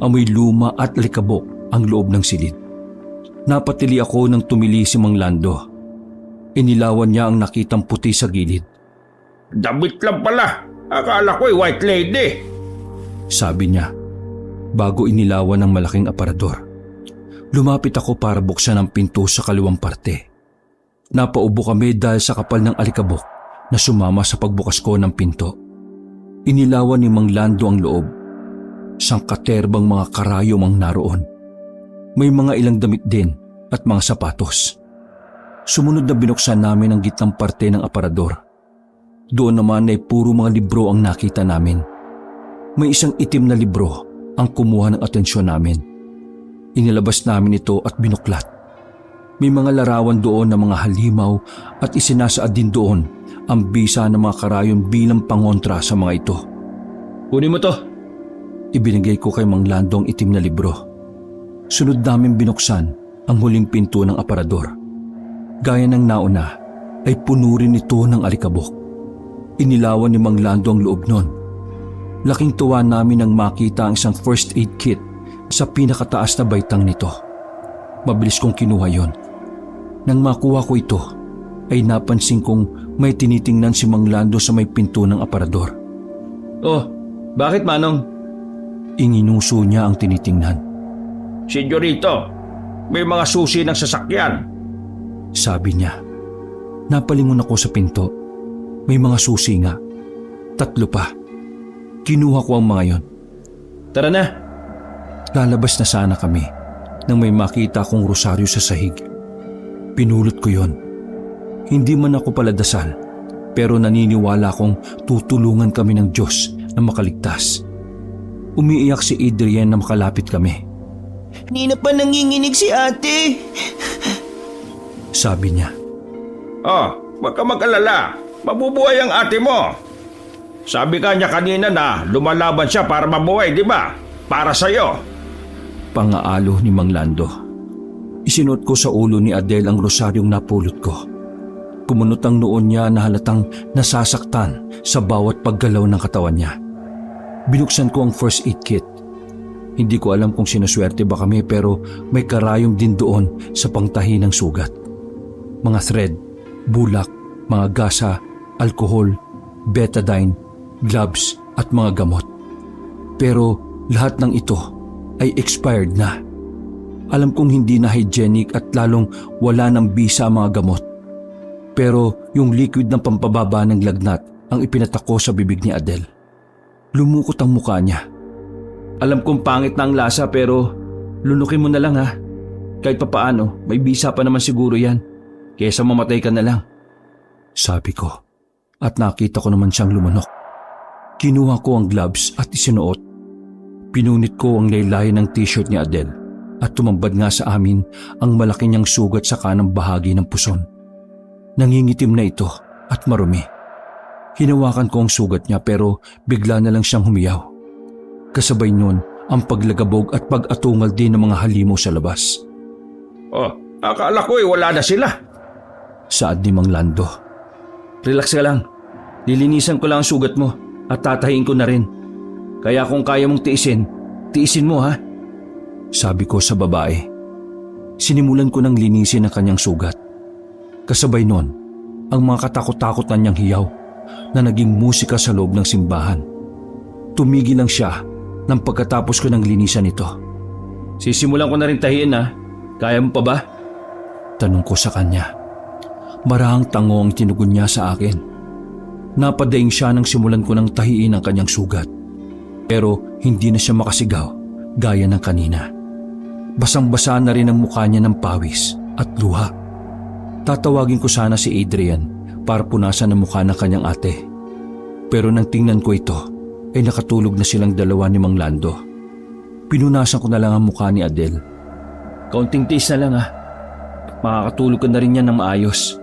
Amoy luma at likabok ang loob ng silid. Napatili ako nang tumili si Mang Lando. Inilawan niya ang nakitang puti sa gilid. Damit lang pala. Akala ko'y white lady. Sabi niya, bago inilawan ng malaking aparador. Lumapit ako para buksan ang pinto sa kaliwang parte. Napaubo kami dahil sa kapal ng alikabok na sumama sa pagbukas ko ng pinto. Inilawan ni Mang Lando ang loob. Sangkaterbang mga karayom ang naroon. May mga ilang damit din at mga sapatos. Sumunod na binuksan namin ang gitnang parte ng aparador. Doon naman ay puro mga libro ang nakita namin. May isang itim na libro ang kumuha ng atensyon namin. Inilabas namin ito at binuklat. May mga larawan doon ng mga halimaw at isinasaad din doon ang bisa ng mga karayom bilang pangontra sa mga ito. Kunin mo to. Ibinigay ko kay Mang Lando ang itim na libro. Sunod namin binuksan ang huling pinto ng aparador. Gaya ng nauna ay puno rin ito ng alikabok. Inilawan ni Mang Lando ang loob nun. Laking tuwa namin nang makita ang isang first aid kit sa pinakataas na baitang nito. Mabilis kong kinuha yon. Nang makuha ko ito, ay napansin kong may tinitingnan si Mang Lando sa may pinto ng aparador. Oh, bakit Manong? Inginuso niya ang tinitingnan. Senyorito, may mga susi ng sasakyan. Sabi niya. Napalingon ako sa pinto. May mga susi nga. 3 pa. Kinuha ko ang mga yon. Tara na. Lalabas na sana kami nang may makita kong rosaryo sa sahig. Pinulot ko yon. Hindi man ako paladasal, pero naniniwala akong tutulungan kami ng Diyos na makaligtas. Umiiyak si Adrian na makalapit kami. Hindi na pa nanginginig si ate. Sabi niya, Oh, wag ka mag-alala. Mabubuhay ang ate mo. Sabi ka niya kanina na lumalaban siya para mabuhay, di ba? Para sa'yo. pangaalo ni Mang Lando. Isinuot ko sa ulo ni Adele ang rosaryong napulot ko. Kumunot ang noon niya na halatang nasasaktan sa bawat paggalaw ng katawan niya. Binuksan ko ang first aid kit. Hindi ko alam kung sinuswerte ba kami pero may karayom din doon sa pangtahi ng sugat. Mga thread, bulak, mga gasa, alkohol, betadine, gloves at mga gamot. Pero lahat ng ito ay expired na. Alam kong hindi na hygienic at lalong wala ng bisa ang mga gamot. Pero yung liquid ng pampababa ng lagnat ang ipinatako sa bibig ni Adele. Lumukot ang mukha niya. Alam kong pangit na ang lasa pero lunukin mo na lang ha. Kahit papaano, may bisa pa naman siguro yan. Kaysa mamatay ka na lang. Sabi ko at nakita ko naman siyang lumunok. Kinuha ko ang gloves at isinuot. Pinunit ko ang laylayan ng t-shirt ni Adele at tumambad nga sa amin ang malaki niyang sugat sa kanang bahagi ng puson. Nangingitim na ito at marumi. Hinawakan ko ang sugat niya pero bigla na lang siyang humiyaw. Kasabay nun ang paglagabog at pag-atungal din ng mga halimaw sa labas. Oh, akala ko wala na sila. Saad ni Mang Lando. Relax ka lang. Lilinisan ko lang ang sugat mo at tatahiin ko na rin. Kaya kung kaya mong tiisin, tiisin mo ha. Sabi ko sa babae. Sinimulan ko ng linisin ang kanyang sugat. Kasabay nun, ang mga katakot-takot na niyang hiyaw na naging musika sa loob ng simbahan. Tumigil lang siya nang pagkatapos ko ng linisan ito. Sisimulan ko na rin tahiin ha. Kaya mo pa ba? Tanong ko sa kanya. Marahang tango ang tinugon niya sa akin. Napadaing siya nang simulan ko ng tahiin ang kanyang sugat. Pero hindi na siya makasigaw gaya ng kanina. Basang-basa na rin ang mukha niya ng pawis at luha. Tatawagin ko sana si Adrian para punasan ang mukha ng kanyang ate. Pero nang tingnan ko ito, ay nakatulog na silang dalawa ni Mang Lando. Pinunasan ko na lang ang mukha ni Adele. Kaunting tiis na lang ha. Makakatulog ka na rin yan ng maayos.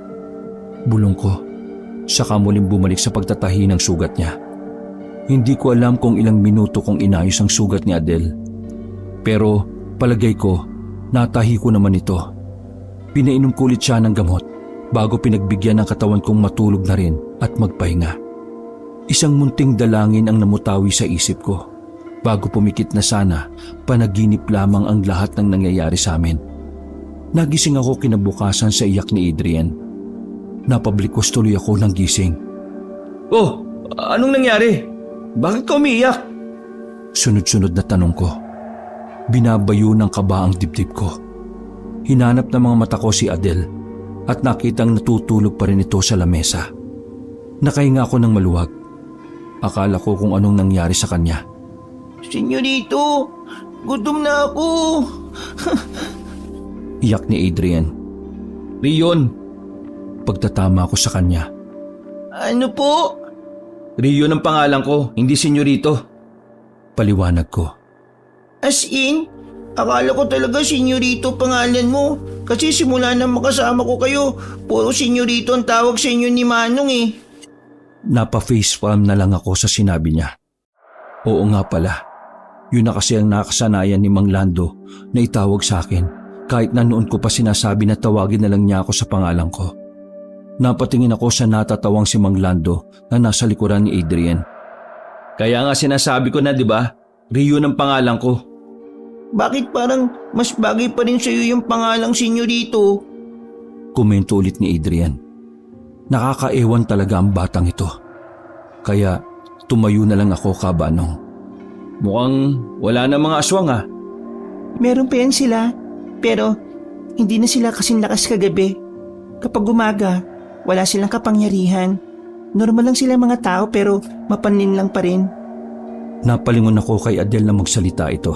Bulong ko, saka muling bumalik sa pagtatahi ng sugat niya. Hindi ko alam kung ilang minuto kong inayos ang sugat ni Adele. Pero palagay ko, natahi ko naman ito. Pinainom ko ulit siya ng gamot bago pinagbigyan ng katawan kong matulog na rin at magpahinga. Isang munting dalangin ang namutawi sa isip ko bago pumikit na sana panaginip lamang ang lahat ng nangyayari sa amin. Nagising ako kinabukasan sa iyak ni Adrian. Napablikos tuloy ako ng gising. Oh, anong nangyari? Bakit ka umiiyak? Sunod-sunod na tanong ko. Binabayo ng kaba ang dibdib ko. Hinanap ng mga mata ko si Adele at nakitang natutulog pa rin ito sa lamesa. Nakahinga ako ng maluwag. Akala ko kung anong nangyari sa kanya. Senyorito, gutom na ako. Iyak ni Adrian. Rion. Pagtatama ko sa kanya. Ano po? Rion ang pangalan ko, hindi senyorito. Paliwanag ko. As in? Akala ko talaga senyorito pangalan mo. Kasi simula na makasama ko kayo, puro senyorito ang tawag sa inyo ni Manong eh. Napa-facepalm na lang ako sa sinabi niya. Oo nga pala. Yun na kasi ang nakasanayan ni Mang Lando na itawag sa akin kahit na noon ko pa sinasabi na tawagin na lang niya ako sa pangalan ko. Napatingin ako sa natatawang si Mang Lando na nasa likuran ni Adrian. Kaya nga sinasabi ko na, di ba? Rion ang pangalan ko. Bakit parang mas bagay pa rin sa iyo yung pangalang senyorito? Komento ulit ni Adrian. Nakakaewan talaga ang batang ito. Kaya tumayo na lang ako, Kabanong. Mukhang wala na mga aswang ha. Meron pa yan sila, pero hindi na sila kasing lakas kagabi. Kapag umaga, wala silang kapangyarihan. Normal lang sila mga tao pero mapanlin lang pa rin. Napalingon ako kay Adele na magsalita ito.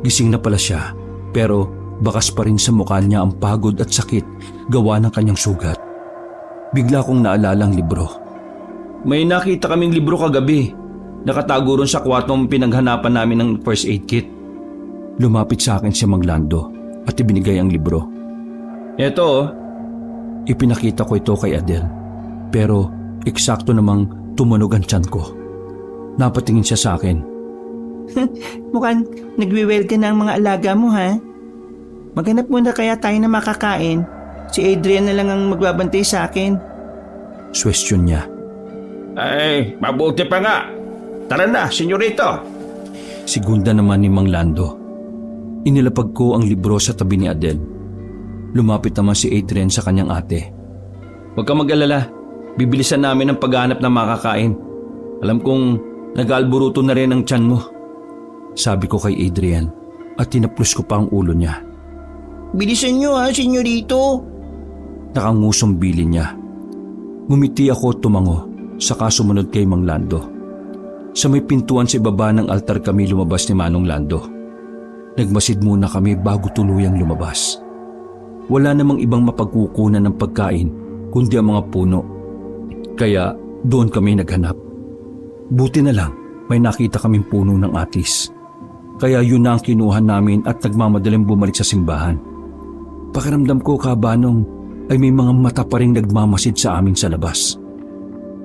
Gising na pala siya, pero bakas pa rin sa mukha niya ang pagod at sakit gawa ng kanyang sugat. Bigla kong naalala ang libro. May nakita kaming libro kagabi. Nakatago ron sa kwartong pinaghanapan namin ng first aid kit. Lumapit sa akin si Mang Lando at ibinigay ang libro. Eto oh. Ipinakita ko ito kay Adele. Pero eksakto namang tumunog ang tiyan ko. Napatingin siya sa akin. Mukhang nagwiwel ka na ang mga alaga mo, ha? Maghanap muna kaya tayo na makakain. Si Adrian na lang ang magbabantay sa akin. Suwestyon niya. Ay, mabuti pa nga. Tara na, senyorito. Segunda naman ni Mang Lando. Inilapag ko ang libro sa tabi ni Adele. Lumapit naman si Adrian sa kanyang ate. Huwag kang mag-alala. Bibilisan namin ang paghahanap ng makakain. Alam kong nag-alburuto na rin ang tiyan mo. Sabi ko kay Adrian at tinaplos ko pa ang ulo niya. Bilisan nyo, ha, senyorito. Nakangusong bilin niya. Ngumiti ako at tumango, saka sumunod kay Mang Lando. Sa may pintuan sa ibaba ng altar kami lumabas ni Manong Lando. Nagmasid muna kami bago tuluyang lumabas. Wala namang ibang mapagkukunan ng pagkain kundi ang mga puno. Kaya doon kami naghanap. Buti na lang may nakita kaming puno ng atis. Kaya yun na ang kinuha namin at nagmamadaling bumalik sa simbahan. Pakiramdam ko, Kabanong, ay may mga mata pa rin nagmamasid sa amin sa labas.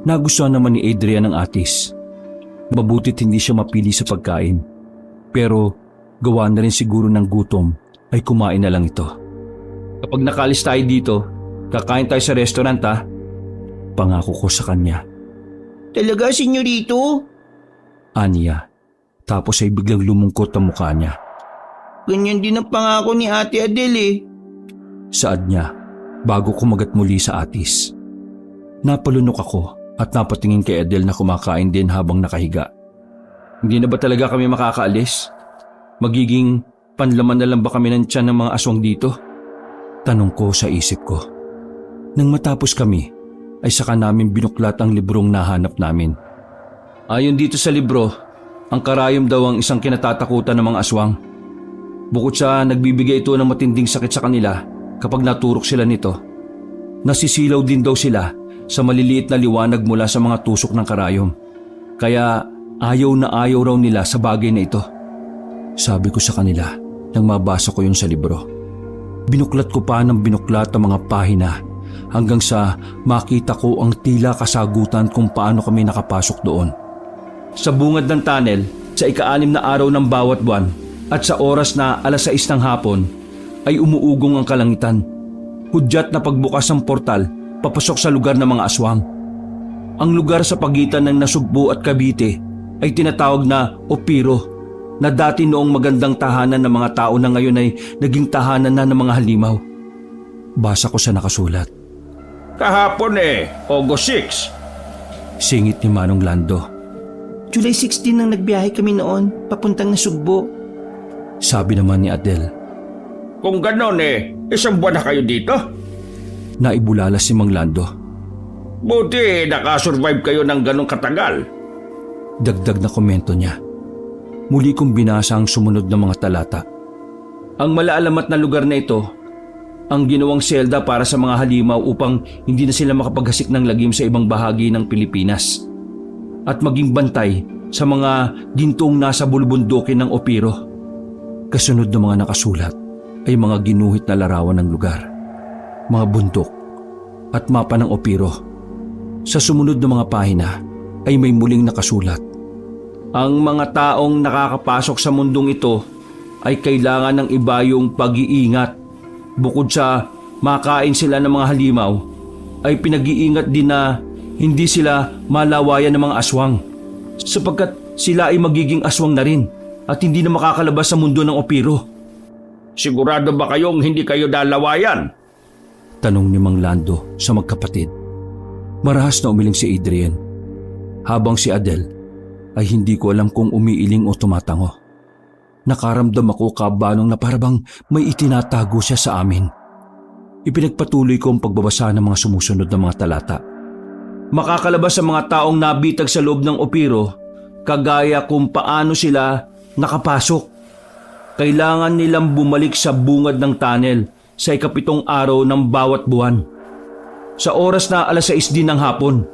Nagustuhan naman ni Adrian ang atis. Mabutit hindi siya mapili sa pagkain. Pero gawa na rin siguro ng gutom ay kumain na lang ito. Kapag nakaalis tayo dito, kakain tayo sa restaurant ha. Pangako ko sa kanya. Talaga, senyorito? Aniya. Tapos ay biglang lumungkot ang mukha niya. Ganyan din ang pangako ni Ate Adele eh. Saad niya bago kumagat muli sa atis. Napalunok ako at napatingin kay Adele na kumakain din habang nakahiga. Hindi na ba talaga kami makakaalis? Magiging panlaman na lang ba kami ng tiyan ng mga aswang dito? Tanong ko sa isip ko. Nang matapos kami, ay saka namin binuklat ang librong nahanap namin. Ayon dito sa libro, ang karayom daw ang isang kinatatakutan ng mga aswang. Bukod sa nagbibigay ito ng matinding sakit sa kanila kapag naturok sila nito, nasisilaw din daw sila sa maliliit na liwanag mula sa mga tusok ng karayom. Kaya ayaw na ayaw raw nila sa bagay na ito. Sabi ko sa kanila nang mabasa ko yun sa libro. Binuklat ko pa ng binuklat ang mga pahina hanggang sa makita ko ang tila kasagutan kung paano kami nakapasok doon. Sa bungad ng tunnel, sa ika-6 na araw ng bawat buwan at sa oras na 6:00 ng hapon, ay umuugong ang kalangitan. Hudyat na pagbukas ng portal, papasok sa lugar ng mga aswang. Ang lugar sa pagitan ng Nasugbu at Cavite ay tinatawag na Opiro, na dati noong magandang tahanan ng mga tao na ngayon ay naging tahanan na ng mga halimaw. Basa ko sa nakasulat. Kahapon August 6. Singit ni Manong Lando. July 16 nang nagbiyahe kami noon, papuntang Nasugbo. Sabi naman ni Adele. Kung ganon isang buwan na kayo dito? Naibulala si Mang Lando. Buti nakasurvive kayo ng ganong katagal. Dagdag na komento niya. Muli kong binasa ang sumunod na mga talata. Ang malaalamat na lugar na ito, ang ginawang selda para sa mga halimaw upang hindi na sila makapaghasik ng lagim sa ibang bahagi ng Pilipinas. At maging bantay sa mga gintong nasa bulubundukin ng Opiro. Kasunod na mga nakasulat ay mga ginuhit na larawan ng lugar, mga bundok at mapa ng Opiro. Sa sumunod na mga pahina ay may muling nakasulat. Ang mga taong nakakapasok sa mundong ito ay kailangan ng iba yung pag-iingat. Bukod sa makain sila ng mga halimaw, ay pinag-iingat din na hindi sila malawayan ng mga aswang, sapagkat sila ay magiging aswang na rin at hindi na makakalabas sa mundo ng Opiro. Sigurado ba kayong hindi kayo dalawayan? Tanong ni Mang Lando sa magkapatid. Marahas na umiling si Adrian, habang si Adele ay hindi ko alam kung umiiling o tumatango. Nakaramdam ako, Kabanong, na parabang may itinatago siya sa amin. Ipinagpatuloy ko ang pagbabasa ng mga sumusunod na mga talata. Makakalabas sa mga taong nabitag sa loob ng Opiro, kagaya kung paano sila nakapasok. Kailangan nilang bumalik sa bungad ng tunnel sa ika-7 araw ng bawat buwan. sa oras na 6:00 din ng hapon.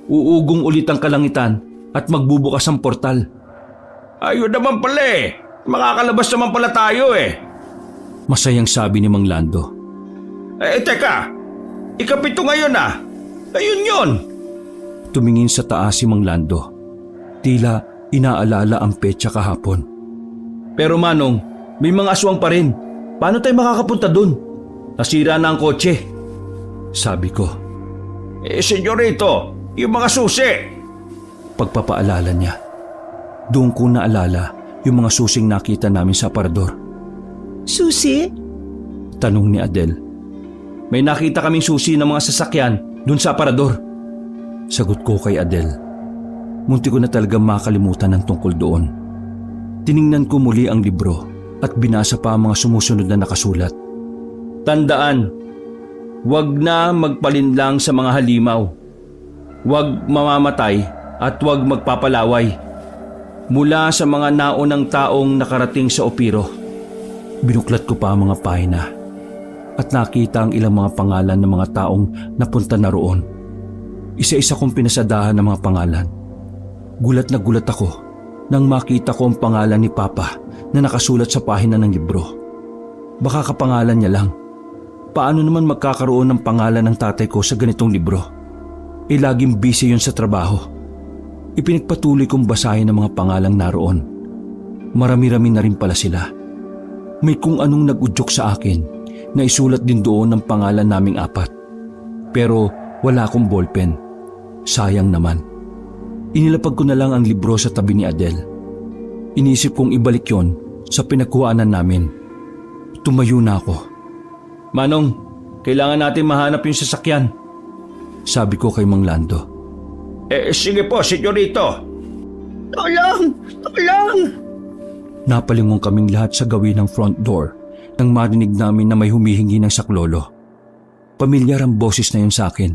Uugong ulit ang kalangitan at magbubukas ang portal. Ayun naman pala eh. Makakalabas naman pala tayo eh. Masayang sabi ni Mang Lando. Teka. Ika-7 ngayon ah. Ayun yon. Tumingin sa taas si Mang Lando. Tila inaalala ang petsa kahapon. Pero Manong, may mga aswang pa rin. Paano tayo makakapunta dun? Nasira na ang kotse. Sabi ko. Senyorito, yung mga susi. Pagpapaalala niya. Doon ko naalala yung mga susing nakita namin sa aparador. Susi? Tanong ni Adele. May nakita kaming susi ng mga sasakyan dun sa aparador. Sagot ko kay Adele. Munti ko na talaga makalimutan ang tungkol doon. Tiningnan ko muli ang libro at binasa pa ang mga sumusunod na nakasulat. Tandaan, huwag na magpalinlang sa mga halimaw. Huwag mamamatay at huwag magpapalaway. Mula sa mga naunang taong nakarating sa Opiro. Binuklat ko pa ang mga pahina at nakita ang ilang mga pangalan ng mga taong napunta na roon. Isa-isa kong pinasadahan ng mga pangalan. Gulat na gulat ako nang makita ko ang pangalan ni Papa na nakasulat sa pahina ng libro. Baka kapangalan niya lang. Paano naman magkakaroon ng pangalan ng tatay ko sa ganitong libro? Laging busy yun sa trabaho. Ipinagpatuloy kong basahin ang mga pangalang naroon. Marami-rami na rin pala sila. May kung anong nag-udyok sa akin na isulat din doon ang pangalan naming 4. Pero wala akong ballpen. Sayang naman. Inilapag ko na lang ang libro sa tabi ni Adele. Inisip kong ibalik yon sa pinagkuhaanan namin. Tumayo na ako. Manong, kailangan natin mahanap yung sasakyan. Sabi ko kay Mang Lando. Sige po, senyorito. Tulong! Tulong! Napalingon kaming lahat sa gawin ng front door nang marinig namin na may humihingi ng saklolo. Pamilyar ang boses na yun sa akin.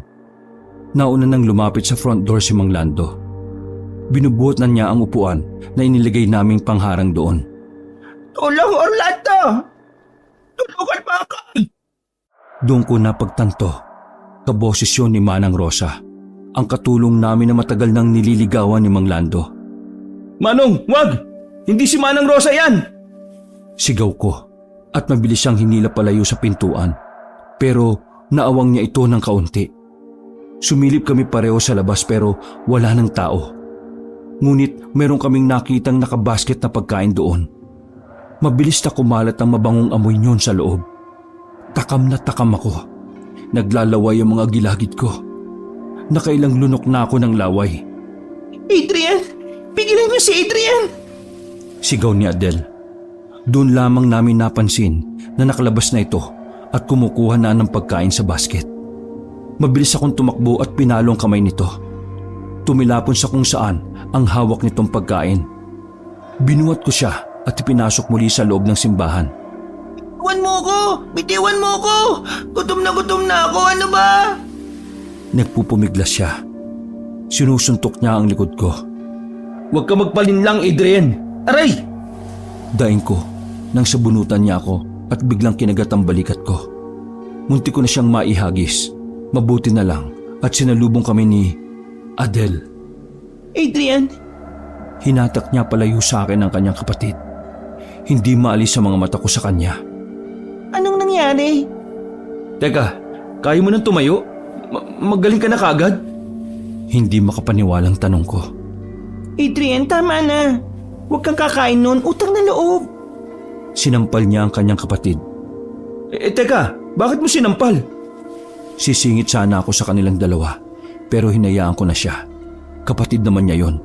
Nauna nang lumapit sa front door si Mang Lando. Binubuhat na niya ang upuan na inilagay naming pangharang doon. Tulong, Orlando! Tulungan mo ako! Doon ko napagtanto, kaboses yun ni Manang Rosa, ang katulong namin na matagal nang nililigawan ni Mang Lando. Manong, wag! Hindi si Manang Rosa yan! Sigaw ko at mabilis siyang hinila palayo sa pintuan. Pero naawang niya ito ng kaunti. Sumilip kami pareho sa labas pero wala ng tao. Ngunit meron kaming nakitang nakabasket na pagkain doon. Mabilis na kumalat ang mabangong amoy niyon sa loob. Takam na takam ako. Naglalaway ang mga gilagid ko. Nakailang lunok na ako ng laway. Adrian! Pigilan niyo si Adrian! Sigaw ni Adele. Doon lamang namin napansin na nakalabas na ito at kumukuha na ng pagkain sa basket. Mabilis akong tumakbo at pinalo ang kamay nito. Tumilapon sa kung saan ang hawak nitong pagkain. Binuhat ko siya at ipinasok muli sa loob ng simbahan. Bitiwan mo ko! Bitiwan mo ko! Gutom na ako! Ano ba? Nagpupumiglas siya. Sinusuntok niya ang likod ko. Huwag ka magpalinlang, Adrian! Aray! Daing ko nang sabunutan niya ako at biglang kinagat ang balikat ko. Munti ko na siyang maihagis. Mabuti na lang at sinalubong kami ni Adele. Adrian! Hinatak niya palayo sa akin ang kanyang kapatid. Hindi maalis sa mga mata ko sa kanya. Anong nangyari? Teka, kaya mo nang tumayo? Magaling ka na kagad? Hindi makapaniwalang tanong ko. Adrian, tama na. Huwag kang kakain nun. Utang na loob. Sinampal niya ang kanyang kapatid. Teka, bakit mo sinampal? Sisingit sana ako sa kanilang dalawa, pero hinayaan ko na siya. Kapatid naman niya yon.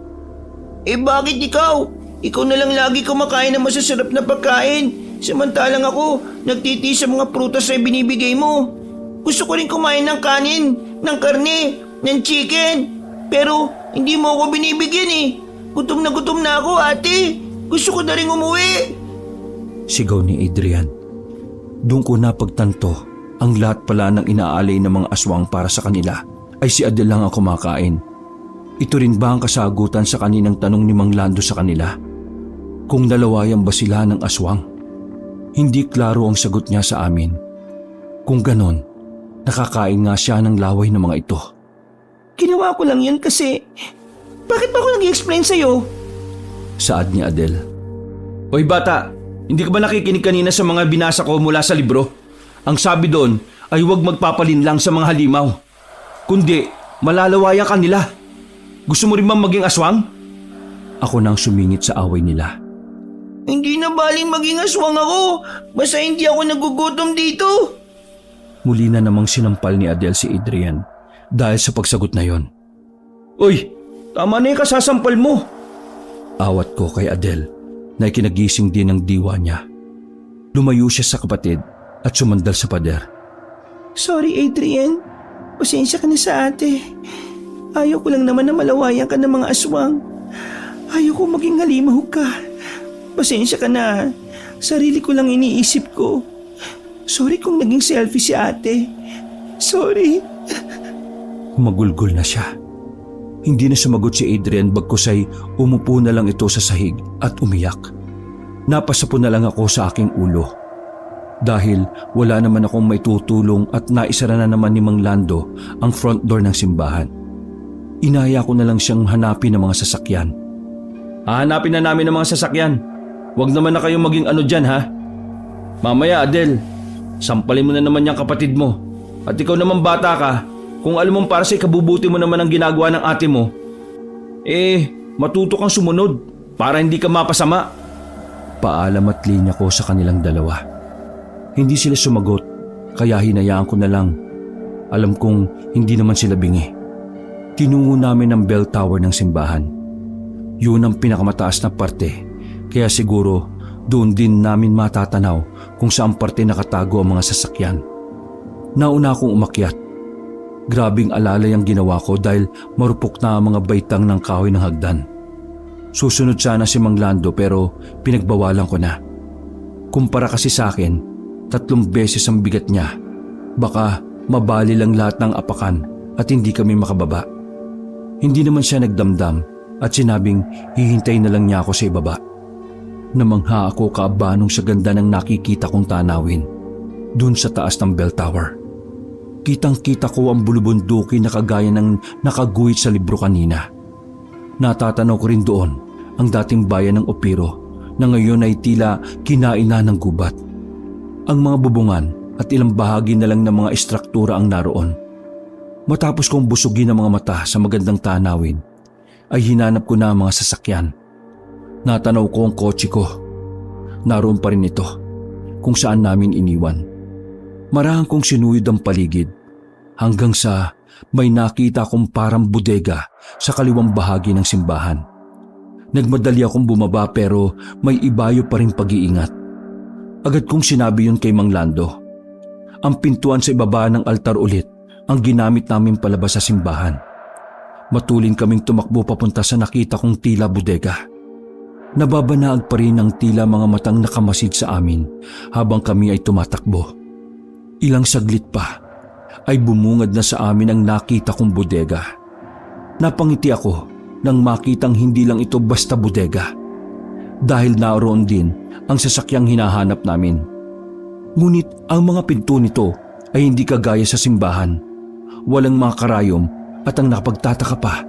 Bakit ikaw? Ikaw na lang lagi kumakain ng masasarap na pagkain. Samantalang ako, nagtitiis sa mga prutas na binibigay mo. Gusto ko rin kumain ng kanin, ng karne, ng chicken. Pero hindi mo ako binibigyan eh. Gutom na ako, ate. Gusto ko na rin umuwi. Sigaw ni Adrian. Doon ko napagtanto ang lahat pala ng inaalay ng mga aswang para sa kanila ay si Adele lang ang kumakain. Ito rin ba ang kasagutan sa kaninang tanong ni Mang Lando sa kanila? Kung nalawayan ba sila ng aswang? Hindi klaro ang sagot niya sa amin. Kung ganon, Nakakain nga siya ng laway ng mga ito. Ginawa ko lang yun kasi... Bakit ba ako nag-i-explain sa'yo? Saad ni Adele. Hoy bata, hindi ka ba nakikinig kanina sa mga binasa ko mula sa libro? Ang sabi doon ay huwag magpapalinlang sa mga halimaw. Kundi, malalawayan ka nila. Gusto mo rin bang maging aswang? Ako nang sumingit sa away nila. Hindi na baling maging aswang ako. Basta hindi ako nagugutom dito. Muli na namang sinampal ni Adele si Adrian dahil sa pagsagot na yon. Uy, tama na yung kasasampal mo. Awat ko kay Adele na ikinagising din ng diwa niya. Lumayo siya sa kapatid at sumandal sa pader. Sorry, Adrian. Pasensya ka na sa ate. Ayaw ko lang naman na malawayan ka ng mga aswang. Ayaw ko maging halimaw ka. Pasensya ka na. Sarili ko lang iniisip ko. Sorry kung naging selfie si ate. Sorry. Humagulgol na siya. Hindi na sumagot si Adrian bagkus ay umupo na lang ito sa sahig at umiyak. Napasapo na lang ako sa aking ulo. Dahil wala naman akong maitutulong at naisara na naman ni Mang Lando ang front door ng simbahan. Inaya ko na lang siyang hanapin ng mga sasakyan. Hahanapin na namin ng mga sasakyan. Huwag naman na kayong maging ano dyan ha. Mamaya Adele, sampalin mo na naman yung kapatid mo. At ikaw naman bata ka, kung alam mong para sa ikabubuti mo naman ang ginagawa ng ate mo, matuto kang sumunod para hindi ka mapasama. Paalam at linya ko sa kanilang dalawa. Hindi sila sumagot, kaya hinayaan ko na lang. Alam kong hindi naman sila bingi. Tinungo namin ang bell tower ng simbahan. Yun ang pinakamataas na parte. Kaya siguro doon din namin matatanaw kung saan parte nakatago ang mga sasakyan. Nauna akong umakyat. Grabing alalay ang ginawa ko dahil marupok na ang mga baitang ng kahoy ng hagdan. Susunod sana si Mang Lando pero pinagbawalan ko na. Kumpara kasi sa akin, 3 beses ang bigat niya. Baka mabali lang lahat ng apakan at hindi kami makababa. Hindi naman siya nagdamdam at sinabing hihintay na lang niya ako sa ibaba. Namangha ako kaabanong sa ganda ng nakikita kong tanawin dun sa taas ng bell tower. Kitang-kita ko ang bulubunduki na kagaya ng nakaguhit sa libro kanina. Natatanaw ko rin doon ang dating bayan ng Opiro na ngayon ay tila kinain na ng gubat. Ang mga bubungan at ilang bahagi na lang ng mga estruktura ang naroon. Matapos kong busugin ang mga mata sa magandang tanawin, ay hinanap ko na ang mga sasakyan. Natanaw ko ang kotse ko. Naroon pa rin ito, kung saan namin iniwan. Marahang kong sinuyod ang paligid, hanggang sa may nakita kong parang bodega sa kaliwang bahagi ng simbahan. Nagmadali akong bumaba pero may ibayo pa rin pag-iingat. Agad kong sinabi yun kay Mang Lando. Ang pintuan sa ibaba ng altar ulit ang ginamit namin palabas sa simbahan. Matulin kaming tumakbo papunta sa nakita kong tila bodega. Nababanaag pa rin ang tila mga matang nakamasid sa amin habang kami ay tumatakbo. Ilang saglit pa ay bumungad na sa amin ang nakita kong bodega. Napangiti ako nang makitang hindi lang ito basta bodega. Dahil naroon din ang sasakyang hinahanap namin. Ngunit ang mga pinto nito ay hindi kagaya sa simbahan. Walang mga karayom at ang nakapagtataka pa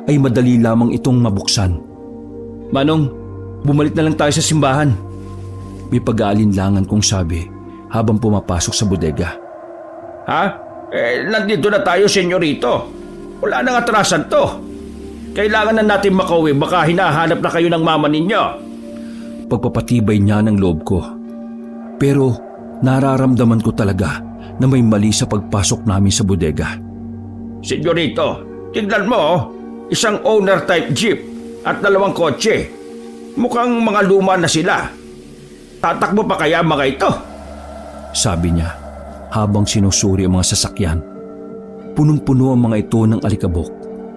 ay madali lamang itong mabuksan. Manong, bumalik na lang tayo sa simbahan. May pag-aalinlangan kong sabi habang pumapasok sa bodega. Ha? Nandito na tayo, senyorito. Wala nang atrasan to. Kailangan na natin makauwi, baka hinahanap na kayo ng mama ninyo. Pagpapatibay niya ng loob ko. Pero nararamdaman ko talaga na may mali sa pagpasok namin sa bodega. Senyorito, tignan mo, isang owner-type jeep at 2 kotse. Mukhang mga luma na sila. Tatakbo pa kaya mga ito? Sabi niya habang sinusuri ang mga sasakyan. Punong-puno ang mga ito ng alikabok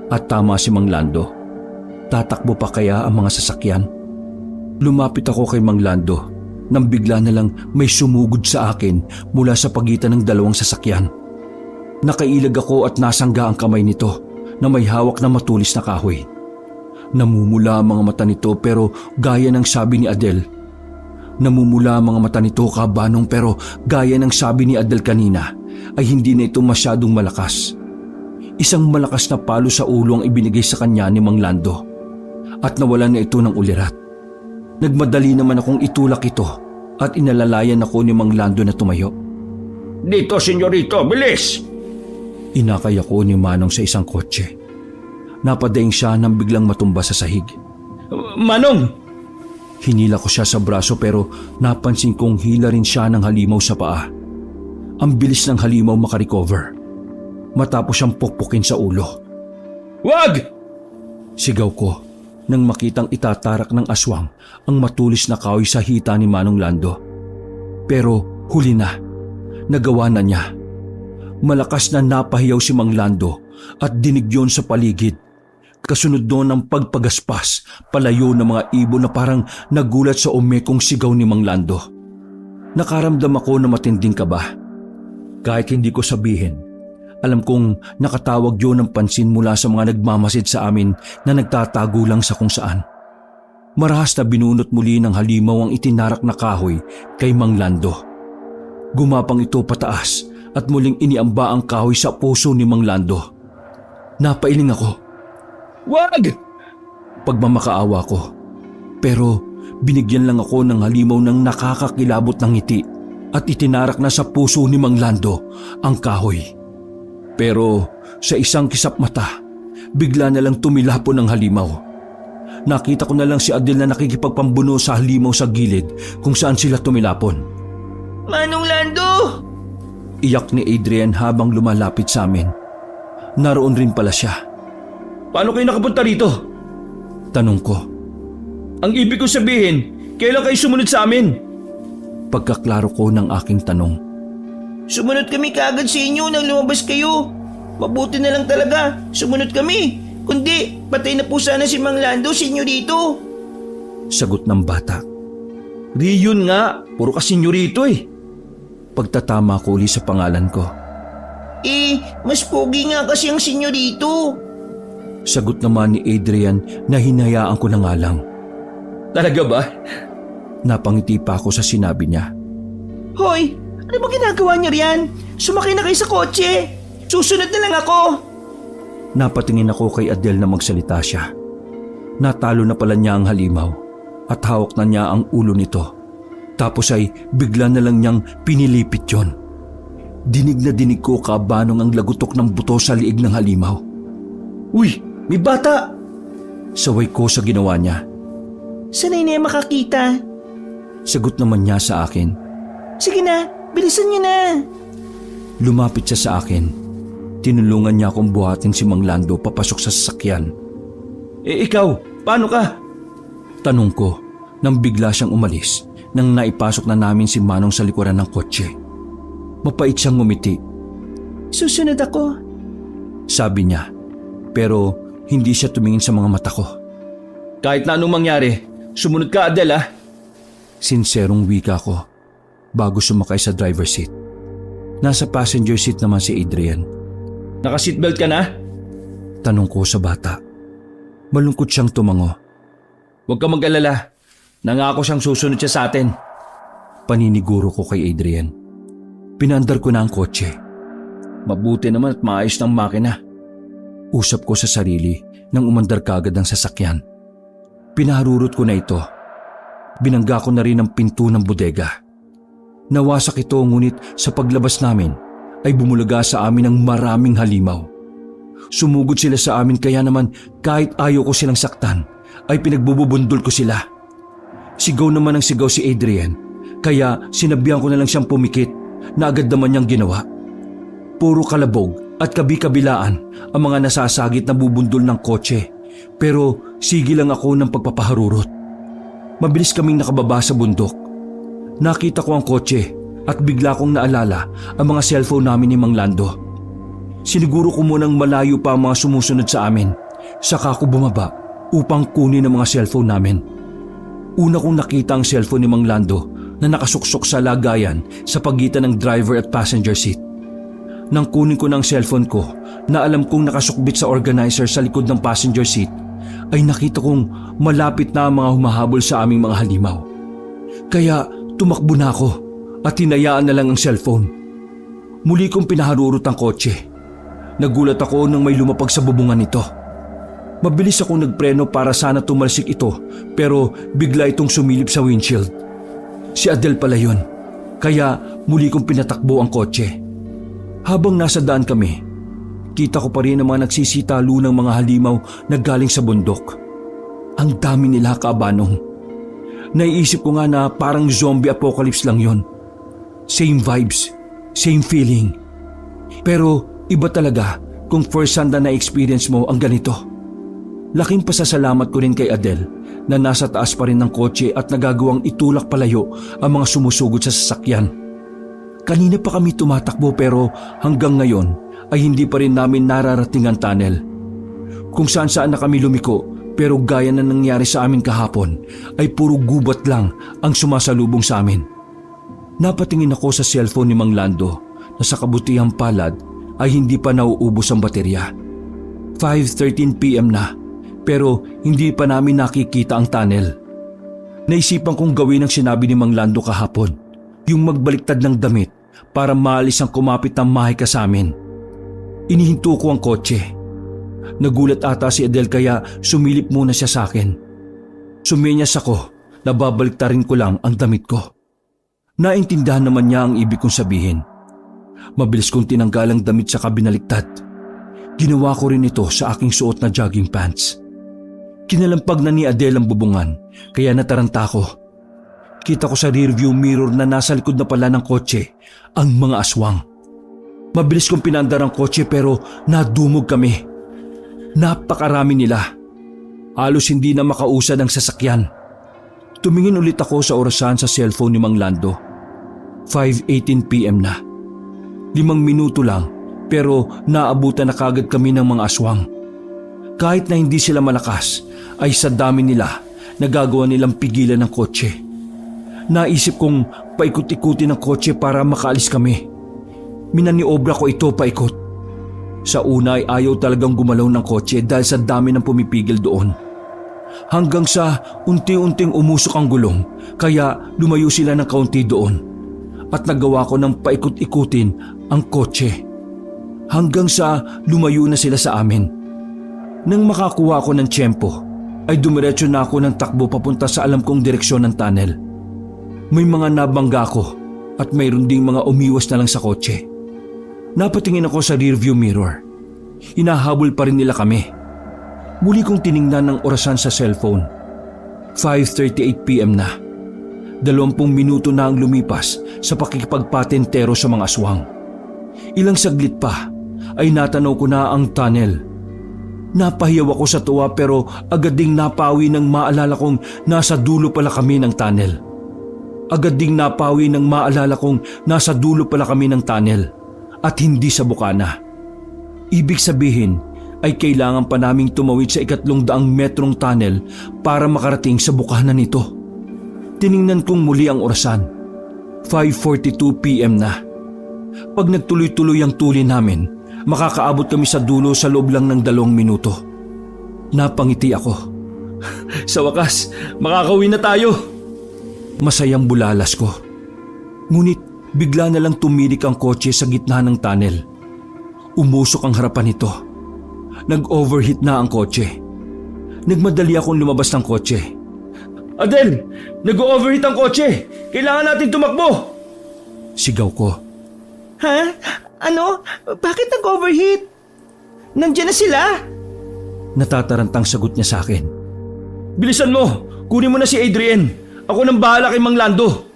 at tama si Mang Lando. Tatakbo pa kaya ang mga sasakyan? Lumapit ako kay Mang Lando nang bigla na lang may sumugod sa akin mula sa pagitan ng 2 sasakyan. Nakailag ako at nasangga ang kamay nito na may hawak na matulis na kahoy. Namumula ang mga mata nito pero gaya ng sabi ni Adele. Namumula ang mga mata nito kabanong pero gaya ng sabi ni Adele kanina ay hindi na ito masyadong malakas. Isang malakas na palo sa ulo ang ibinigay sa kanya ni Mang Lando at nawalan na ito ng ulirat. Nagmadali naman akong itulak ito at inalalayan ako ni Mang Lando na tumayo. Dito, senyorito, bilis! Inakay ako ni Manong sa isang kotse. Napadaing siya nang biglang matumba sa sahig. Manong! Hinila ko siya sa braso pero napansin kong hila rin siya ng halimaw sa paa. Ang bilis ng halimaw makarecover. Matapos siyang pukpukin sa ulo. Wag! Sigaw ko nang makitang itatarak ng aswang ang matulis na kahoy sa hita ni Manong Lando. Pero huli na. Nagawa na niya. Malakas na napahiyaw si Mang Lando at dinig yon sa paligid. Kasunod doon ang pagpagaspas, palayo ng mga ibon na parang nagulat sa umekong sigaw ni Mang Lando. Nakaramdam ako na matinding kaba. Kahit hindi ko sabihin, alam kong nakatawag yun ng pansin mula sa mga nagmamasid sa amin na nagtatago lang sa kung saan. Marahas na binunot muli ng halimaw ang itinarak na kahoy kay Mang Lando. Gumapang ito pataas at muling iniamba ang kahoy sa puso ni Mang Lando. Napailing ako. Wag! Pagmamakaawa ko. Pero binigyan lang ako ng halimaw ng nakakakilabot ng ngiti at itinarak na sa puso ni Mang Lando ang kahoy. Pero sa isang kisap mata, bigla na lang tumilapon ang halimaw. Nakita ko na lang si Adel na nakikipagpambuno sa halimaw sa gilid kung saan sila tumilapon. Manong Lando! Iyak ni Adrian habang lumalapit sa amin. Naroon rin pala siya. Paano kayo nakapunta rito? Tanong ko. Ang ibig ko sabihin, kailan kayo sumunod sa amin? Pagkaklaro ko ng aking tanong. Sumunod kami kaagad sa inyo nang lumabas kayo. Mabuti na lang talaga, sumunod kami. Kundi, patay na po sana si Mang Lando, senyorito. Sagot ng bata. Riyon nga, puro ka senyorito eh. Pagtatama ko uli sa pangalan ko. Mas pogi nga kasi ang senyorito. Sagot naman ni Adrian na hinayaan ko na nga lang. Talaga ba? Napangiti pa ako sa sinabi niya. Hoy, ano ba ginagawa niyo riyan? Sumakay na kayo sa kotse. Susunod na lang ako. Napatingin ako kay Adel na magsalita siya. Natalo na pala niya ang halimaw at hawak na niya ang ulo nito. Tapos ay bigla na lang niyang pinilipit yon. Dinig na dinig ko kabanong ang lagutok ng buto sa liig ng halimaw. Uy, may bata! Saway ko sa ginawa niya. Sanay na makakita. Sagot naman niya sa akin. Sige na, bilisan niyo na. Lumapit siya sa akin. Tinulungan niya akong buhatin si Mang Lando papasok sa sasakyan. Ikaw, paano ka? Tanong ko nang bigla siyang umalis nang naipasok na namin si Manong sa likuran ng kotse. Mapait siyang ngumiti. Susunod ako. Sabi niya, pero hindi siya tumingin sa mga mata ko. Kahit na anong mangyari, sumunod ka, Adel, ah. Sinserong wika ko bago sumakay sa driver seat. Nasa passenger seat naman si Adrian. Naka-seatbelt ka na? Tanong ko sa bata. Malungkot siyang tumango. Huwag ka mag-alala. Nangako siyang susunod siya sa atin. Paniniguro ko kay Adrian. Pinandar ko na ang kotse. Mabuti naman at maayos ng makina. Usap ko sa sarili nang umandar kagad ang sasakyan. Pinaharurot ko na ito. Binangga ko na rin ang pinto ng bodega. Nawasak ito ngunit sa paglabas namin ay bumulaga sa amin ng maraming halimaw. Sumugod sila sa amin kaya naman kahit ayaw ko silang saktan ay pinagbubundol ko sila. Sigaw naman ang sigaw si Adrian kaya sinabihan ko na lang siyang pumikit na agad naman niyang ginawa. Puro kalabog at kabi-kabilaan ang mga nasasagit na bubundol ng kotse pero sige lang ako ng pagpapaharurot. Mabilis kaming nakababa sa bundok. Nakita ko ang kotse at bigla kong naalala ang mga cellphone namin ni Mang Lando. Siniguro ko munang malayo pa ang mga sumusunod sa amin. Saka ako bumaba upang kunin ang mga cellphone namin. Una kong nakita ang cellphone ni Mang Lando na nakasuksok sa lagayan sa pagitan ng driver at passenger seat. Nang kunin ko ng cellphone ko na alam kong nakasukbit sa organizer sa likod ng passenger seat, ay nakita kong malapit na ang mga humahabol sa aming mga halimaw. Kaya tumakbo na ako at hinayaan na lang ang cellphone. Muli kong pinaharurot ang kotse. Nagulat ako nang may lumapag sa bubungan nito. Mabilis akong nagpreno para sana tumalsik ito pero bigla itong sumilip sa windshield. Si Adele pala yun, kaya muli kong pinatakbo ang kotse. Habang nasa daan kami, kita ko pa rin ang mga nagsisitalo ng mga halimaw na galing sa bundok. Ang dami nila, Kaabanong. Naiisip ko nga na parang zombie apocalypse lang yon. Same vibes, same feeling. Pero iba talaga kung first hand na na-experience mo ang ganito. Laking pasasalamat ko rin kay Adele na nasa taas pa rin ng kotse at nagagawang itulak palayo ang mga sumusugod sa sasakyan. Kanina pa kami tumatakbo pero hanggang ngayon ay hindi pa rin namin nararating ang tunnel. Kung saan-saan na kami lumiko pero gaya na nangyari sa amin kahapon ay puro gubat lang ang sumasalubong sa amin. Napatingin ako sa cellphone ni Mang Lando na sa kabutihang palad ay hindi pa nauubos ang baterya. 5:13 PM na pero hindi pa namin nakikita ang tunnel. Naisipan kong gawin ang sinabi ni Mang Lando kahapon, yung magbaliktad ng damit para maalis ang kumapit ng mahika sa amin. Inihinto ko ang kotse. Nagulat ata si Adele kaya sumilip muna siya sa akin. Sumenyas ako na babaliktarin ko lang ang damit ko. Naintindihan naman niya ang ibig kong sabihin. Mabilis kong tinanggal ang damit sa kabinaliktad. Ginawa ko rin ito sa aking suot na jogging pants. Kinalampag na ni Adele ang bubungan kaya nataranta ko. Kita ko sa rearview mirror na nasa likod na pala ng kotse ang mga aswang. Mabilis kong pinandar ang kotse pero nadumog kami. Napakarami nila. Halos hindi na makausad ang sasakyan. Tumingin ulit ako sa orasan sa cellphone ni Mang Lando. 5:18 PM na. 5 minuto lang pero naabutan na kagad kami ng mga aswang. Kahit na hindi sila malakas ay sa dami nila nagagawa nilang pigilan ng kotse. Naisip kong paikot-ikutin ang kotse para makaalis kami. Minaniobra ko ito paikot. Sa una ay ayaw talagang gumalaw ng kotse dahil sa dami ng pumipigil doon. Hanggang sa unti-unting umusok ang gulong kaya lumayo sila ng kaunti doon. At nagawa ko ng paikot-ikutin ang kotse. Hanggang sa lumayo na sila sa amin. Nang makakuha ko ng tiyempo ay dumiretso na ako ng takbo papunta sa alam kong direksyon ng tunnel. May mga nabangga ko at mayroon ding mga umiwas na lang sa kotse. Napatingin ako sa rearview mirror. Hinahabol pa rin nila kami. Muli kong tiningnan ang orasan sa cellphone. 5:38 PM na. 20 minuto na ang lumipas sa pakikipagpatentero sa mga aswang. Ilang saglit pa ay natanaw ko na ang tunnel. Napahiyaw ako sa tuwa pero agad ding napawi nang maalala kong nasa dulo pala kami ng tunnel. At hindi sa bukana. Ibig sabihin ay kailangan pa naming tumawid sa 200 metrong tunnel para makarating sa bukana nito. Tiningnan kong muli ang orasan. 5:42 PM na. Pag nagtuloy-tuloy ang tuli namin, makakaabot kami sa dulo sa loob lang ng 2 minuto. Napangiti ako. Sa wakas, makakauwi na tayo. Masayang bulalas ko. Ngunit bigla na lang tumirik ang kotse sa gitna ng tunnel. Umusok ang harapan nito. Nag-overheat na ang kotse. Nagmadali akong lumabas ng kotse. Adele! Nag-overheat ang kotse! Kailangan natin tumakbo! Sigaw ko. Ha? Ano? Bakit nag-overheat? Nandiyan na sila? Natatarantang sagot niya sa akin. Bilisan mo! Kunin mo na si Adrian! Ako nang bahala kay Mang Lando!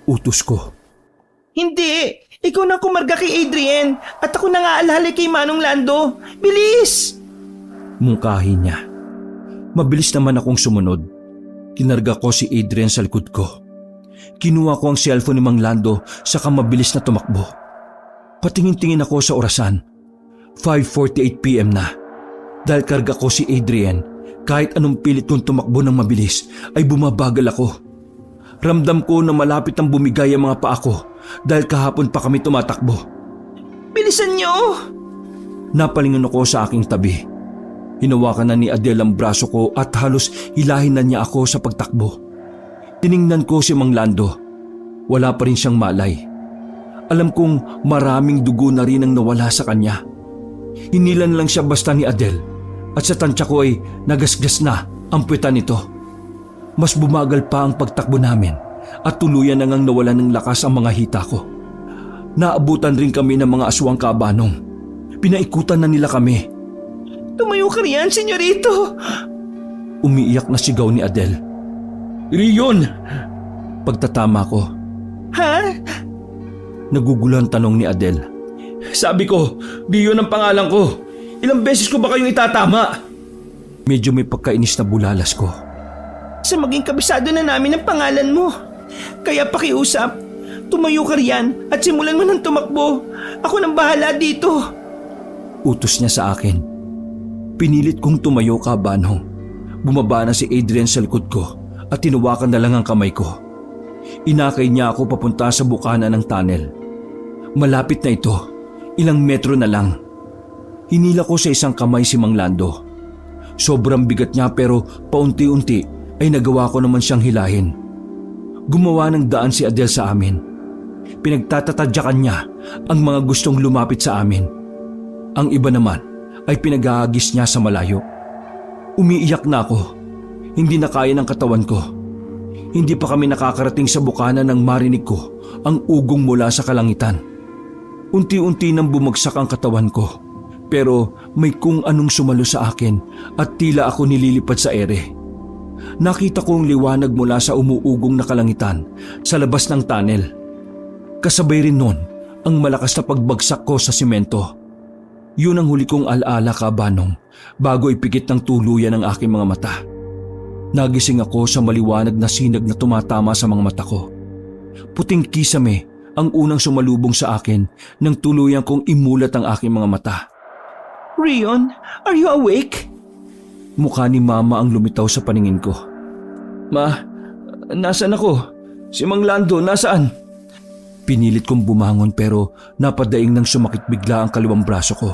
Utos ko. Hindi! Ikaw na kumarga kay Adrian at ako na nga alhali kay Manong Lando. Bilis! Mungkahi niya. Mabilis naman akong sumunod. Kinarga ko si Adrian sa likod ko. Kinuha ko ang cellphone ni Mang Lando saka mabilis na tumakbo. Patingin-tingin ako sa orasan. 5:48 PM na. Dahil karga ko si Adrian, kahit anong pilit kong tumakbo ng mabilis ay bumabagal ako. Ramdam ko na malapit ang bumigay ang mga paa ko dahil kahapon pa kami tumatakbo. Bilisan niyo! Napalingon ako sa aking tabi. Hinawakan na ni Adele ang braso ko at halos hilahin na niya ako sa pagtakbo. Tiningnan ko si Mang Lando. Wala pa rin siyang malay. Alam kong maraming dugo na rin ang nawala sa kanya. Hinilan lang siya basta ni Adele at sa tansya ko ay nagasgas na ang puwetan nito. Mas bumagal pa ang pagtakbo namin at tuluyan na ngang nawalan ng lakas ang mga hita ko. Naabutan rin kami ng mga aswang kabanong. Pinaikutan na nila kami. Tumayo ka riyan, senyorito! Umiiyak na sigaw ni Adele. Rion! Pagtatama ko, Ha? nagugulan tanong ni Adele. Sabi ko, Rion ang pangalan ko. Ilang beses ko ba kayong itatama? Medyo may pagkainis na bulalas ko. Sa maging kabisado na namin ang pangalan mo. Kaya pakiusap, tumayo ka riyan at simulan mo ng tumakbo. Ako nang bahala dito. Utos niya sa akin. Pinilit kong tumayo kabanong. Bumaba na si Adrian sa likod ko at tinuwakan na lang ang kamay ko. Inakay niya ako papunta sa bukana ng tunnel. Malapit na ito, ilang metro na lang. Hinila ko sa isang kamay si Mang Lando. Sobrang bigat niya pero paunti-unti ay nagawa ko naman siyang hilahin. Gumawa ng daan si Adele sa amin. Pinagtatatadyakan niya ang mga gustong lumapit sa amin. Ang iba naman ay pinag-aagis niya sa malayo. Umiiyak na ako. Hindi na kaya ng katawan ko. Hindi pa kami nakakarating sa bukana nang marinig ko ang ugong mula sa kalangitan. Unti-unti nang bumagsak ang katawan ko. Pero may kung anong sumalo sa akin at tila ako nililipad sa ere. Nakita ko ang liwanag mula sa umuugong na kalangitan sa labas ng tunnel. Kasabay rin nun ang malakas na pagbagsak ko sa simento. Yun ang huli kong alaala kabanong bago ipikit ng tuluyan ang aking mga mata. Nagising ako sa maliwanag na sinag na tumatama sa mga mata ko. Puting kisame ang unang sumalubong sa akin nang tuluyan kong imulat ang aking mga mata. Rion, are you awake? Mukha ni Mama ang lumitaw sa paningin ko. Ma, nasaan ako? Si Mang Lando, nasaan? Pinilit kong bumangon pero napadaing nang sumakit bigla ang kaliwang braso ko.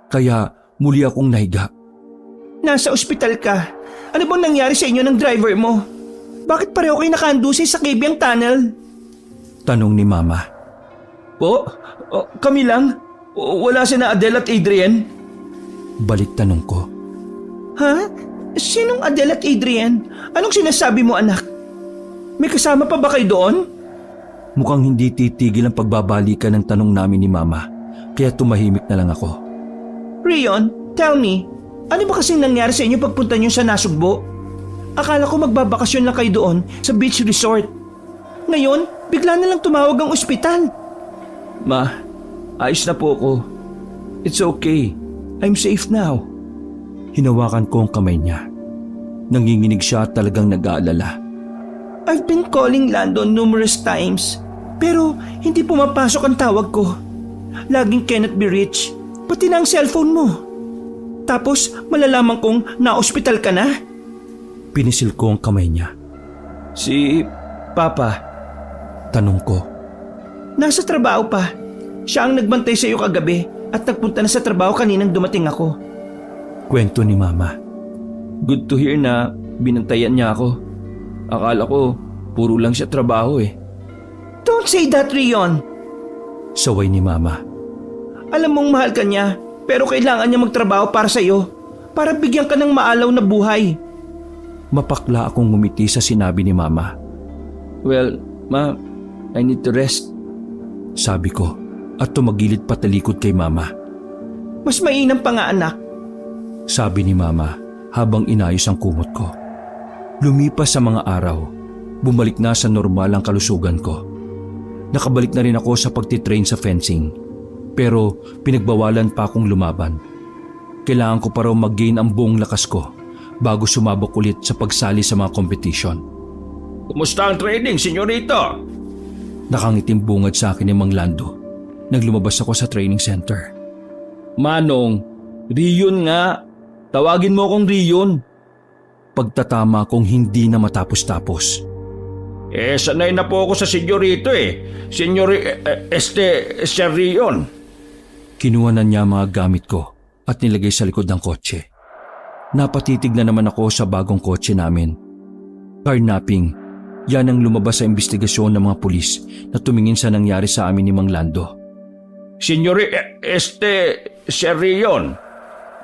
Kaya muli akong nahiga. Nasa ospital ka. Ano bang nangyari sa inyo ng driver mo? Bakit pareho kayo nakaandusay sa Kabyang Tunnel? Tanong ni Mama. Po? Kami lang? Wala sina Adele at Adrian? Balik tanong ko. Ha? Sinong Adele at Adrian? Anong sinasabi mo, anak? May kasama pa ba kayo doon? Mukhang hindi titigil ang pagbabalikan ng tanong namin ni Mama. Kaya tumahimik na lang ako. Rion, tell me, ano ba kasing nangyari sa inyo pagpunta niyo sa Nasugbo? Akala ko magbabakasyon lang kayo doon sa beach resort. Ngayon, bigla na lang tumawag ang ospital. Ma, ayos na po ako. It's okay. I'm safe now. Hinawakan ko ang kamay niya. Nanginginig siya at talagang nag-aalala. I've been calling Landon numerous times, pero hindi pumapasok ang tawag ko. Laging cannot be reached, pati na ang cellphone mo. Tapos malalaman kong na-ospital ka na? Pinisil ko ang kamay niya. Si Papa. Tanong ko. Nasa trabaho pa. Siya ang nagbantay sa iyo kagabi at nagpunta na sa trabaho kaninang dumating ako. Kwento ni Mama. Good to hear na binantayan niya ako. Akala ko puro lang siya trabaho eh. Don't say that, Rion. Saway ni Mama. Alam mong mahal ka niya, pero kailangan niya magtrabaho para sa iyo, para bigyan ka ng maalaw na buhay. Mapakla akong ngumiti sa sinabi ni Mama. Well, Ma, I need to rest. Sabi ko at tumagilid patalikod kay Mama. Mas mainam pa nga, anak. Sabi ni Mama habang inayos ang kumot ko. Lumipas sa mga araw, bumalik na sa normal ang kalusugan ko. Nakabalik na rin ako sa pagtitrain sa fencing. Pero pinagbawalan pa akong lumaban. Kailangan ko pa raw mag-gain ang buong lakas ko bago sumabok ulit sa pagsali sa mga competition. Kumusta ang training, senyorito? Nakangiting bungad sa akin ni Mang Lando nang lumabas ako sa training center. Manong, Rion nga. Tawagin mo akong Rion. Pagtatama kong hindi na matapos-tapos. Sanay na po ako sa senyorito eh. Sir Rion. Kinuha na niya mga gamit ko at nilagay sa likod ng kotse. Napatitig na naman ako sa bagong kotse namin. Carnapping Yan ang lumabas sa investigasyon ng mga pulis na tumingin sa nangyari sa amin ni Mang Lando. Sir Rion,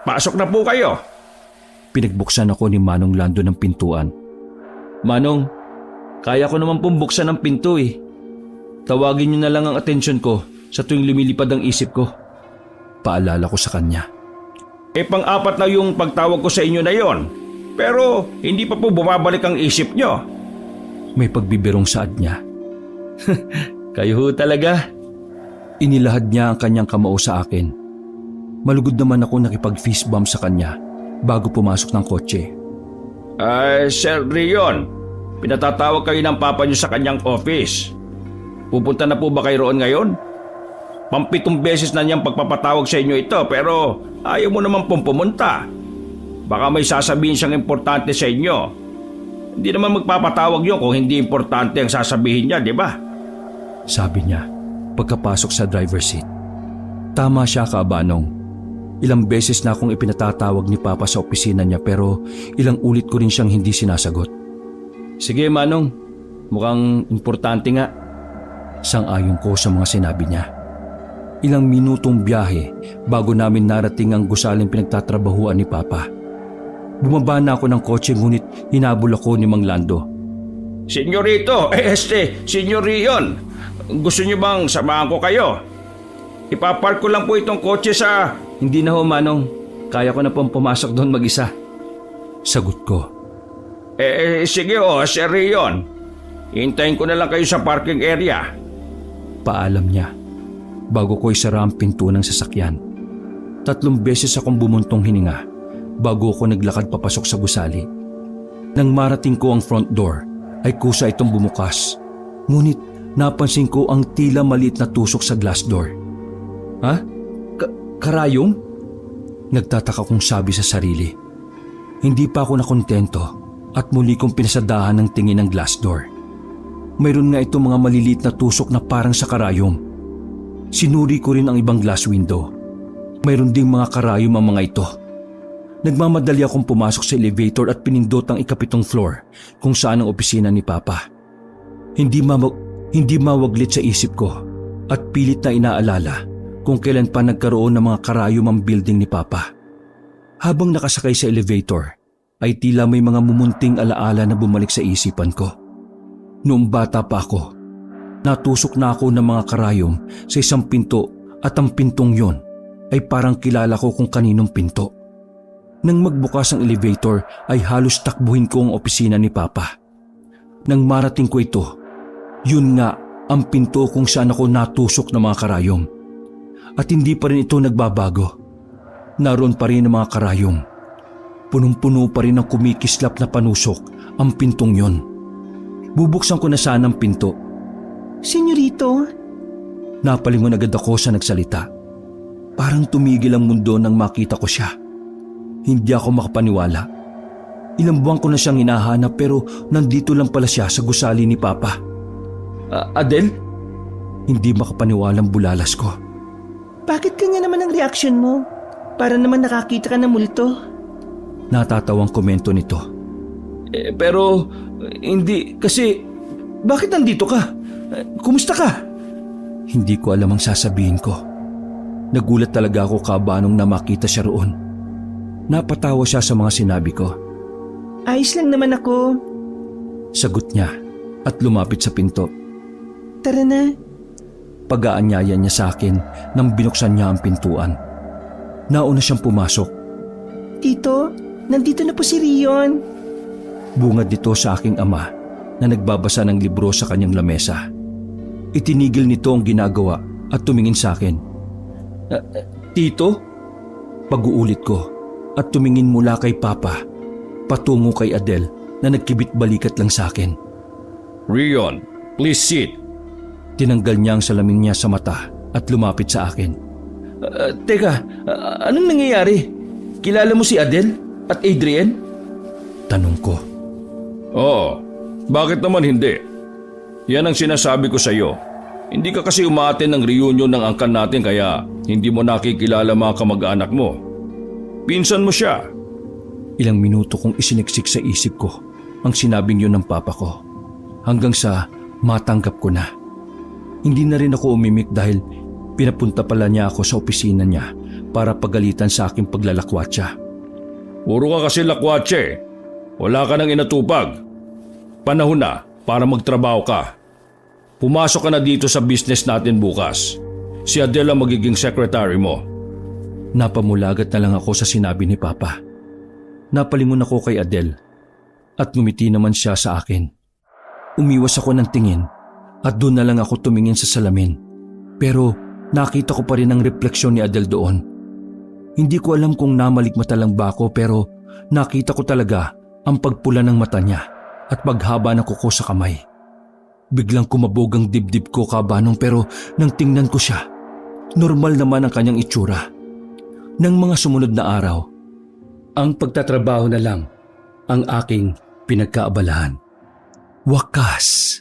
pasok na po kayo. Pinagbuksan ako ni Manong Lando ng pintuan. Manong, kaya ko naman pong buksan ang pinto eh. Tawagin niyo na lang ang atensyon ko sa tuwing lumilipad ang isip ko. Paalala ko sa kanya. Pang-apat na yung pagtawag ko sa inyo na yon. Pero hindi pa po bumabalik ang isip nyo. May pagbibirong saad niya. Kayo ho talaga. Inilahad niya ang kanyang kamao sa akin. Malugod naman ako nakipag-fist bump sa kanya bago pumasok ng kotse. Sir Rion, pinatatawag kayo ng papa niyo sa kanyang office. Pupunta na po ba kayo roon ngayon? 7 beses na niyang pagpapatawag sa inyo ito pero ayaw mo naman pong pumunta. Baka may sasabihin siyang importante sa inyo. Hindi naman magpapatawag yun kung hindi importante ang sasabihin niya, di ba? Sabi niya pagkapasok sa driver's seat. Tama siya, Kaabanong. Ilang beses na akong ipinatatawag ni Papa sa opisina niya pero ilang ulit ko rin siyang hindi sinasagot. Sige Manong, mukhang importante nga. Sang-ayon ko sa mga sinabi niya. Ilang minutong biyahe bago namin narating ang gusaling pinagtatrabahuan ni Papa. Bumaba na ako ng kotse ngunit hinabol ako ni Mang Lando. Senyorito, Senyor Rion, gusto niyo bang samahan ko kayo? Ipapark ko lang po itong kotse sa... Hindi na ho, Manong. Kaya ko na pong pumasok doon mag-isa. Sagot ko. Sige Sir Rion. Hintayin ko na lang kayo sa parking area. Paalam niya bago ko isara ang pinto ng sasakyan. 3 beses akong bumuntong hininga bago ako naglakad papasok sa gusali. Nang marating ko ang front door ay kusa itong bumukas. Ngunit napansin ko ang tila maliit na tusok sa glass door. Ha? Karayom? Nagtataka kong sabi sa sarili. Hindi pa ako nakontento at muli kong pinasadahan ng tingin ng glass door. Mayroon nga itong mga maliliit na tusok na parang sa karayom. Sinuri ko rin ang ibang glass window. Mayroon ding mga karayom ang mga ito. Nagmamadali akong pumasok sa elevator at pinindot ang ika-7 floor kung saan ang opisina ni Papa. Hindi mawaglit sa isip ko at pilit na inaalala kung kailan pa nagkaroon ng mga karayom ang building ni Papa. Habang nakasakay sa elevator, ay tila may mga mumunting alaala na bumalik sa isipan ko. Noong bata pa ako, natusok na ako ng mga karayom sa isang pinto at ang pintong yon ay parang kilala ko kung kaninong pinto. Nang magbukas ang elevator ay halos takbuhin ko ang opisina ni Papa. Nang marating ko ito, yun nga ang pinto kung saan ako natusok ng mga karayom. At hindi pa rin ito nagbabago. Naroon pa rin ang mga karayom. Punong-puno pa rin ang kumikislap na panusok ang pintong yon. Bubuksan ko na sana ang pinto. Senyorito? Napalingon agad ako sa nagsalita. Parang tumigil ang mundo nang makita ko siya. Hindi ako makapaniwala. Ilang buwan ko na siyang hinahanap pero nandito lang pala siya sa gusali ni Papa. Adel? Hindi makapaniwalang bulalas ko. Bakit kanya naman ang reaksyon mo? Para naman nakakita ka ng multo. Natatawang komento nito. Pero hindi kasi bakit nandito ka? Kumusta ka? Hindi ko alam ang sasabihin ko. Nagulat talaga ako, Kaabanong, na makita siya roon. Napatawa siya sa mga sinabi ko. Ayos lang naman ako. Sagot niya at lumapit sa pinto. Tara na. Pag-aanyaya niya sa akin nang binuksan niya ang pintuan. Nauna siyang pumasok. Tito, nandito na po si Rion. Bungad nito sa aking ama na nagbabasa ng libro sa kanyang lamesa. Itinigil nito ang ginagawa at tumingin sa akin. Tito? Pag-uulit ko at tumingin mula kay Papa patungo kay Adel na nagkibit balikat lang sa akin. Rion, please sit. Tinanggal niya ang salamin niya sa mata at lumapit sa akin. Teka, anong nangyayari? Kilala mo si Adel at Adrian? Tanong ko. Oo, bakit naman hindi? Yan ang sinasabi ko sa iyo. Hindi ka kasi umaattend ng reunion ng angkan natin kaya hindi mo nakikilala mga kamag-anak mo. Pinsan mo siya. Ilang minuto kong isiniksik sa isip ko ang sinabing yun ng Papa ko. hanggang sa matanggap ko na. Hindi na rin ako umimik dahil pinapunta pala niya ako sa opisina niya para pagalitan sa aking paglalakwatsa. Puro ka kasi lakwatse. Wala ka nang inatupag. Panahon na para magtrabaho ka. Pumasok ka na dito sa business natin bukas. Si Adele ang magiging secretary mo. Napamulagat na lang ako sa sinabi ni Papa. Napalingon ako kay Adele at ngumiti naman siya sa akin. Umiwas ako ng tingin at doon na lang ako tumingin sa salamin. Pero nakita ko pa rin ang refleksyon ni Adele doon. Hindi ko alam kung namalikmata lang ba ako pero nakita ko talaga ang pagpula ng mata niya at paghaba ng kuko sa kamay. Biglang kumabog ang dibdib ko, Kabanong, pero nang tingnan ko siya, normal naman ang kanyang itsura. Nang mga sumunod na araw, ang pagtatrabaho na lang ang aking pinagkaabalahan. Wakas!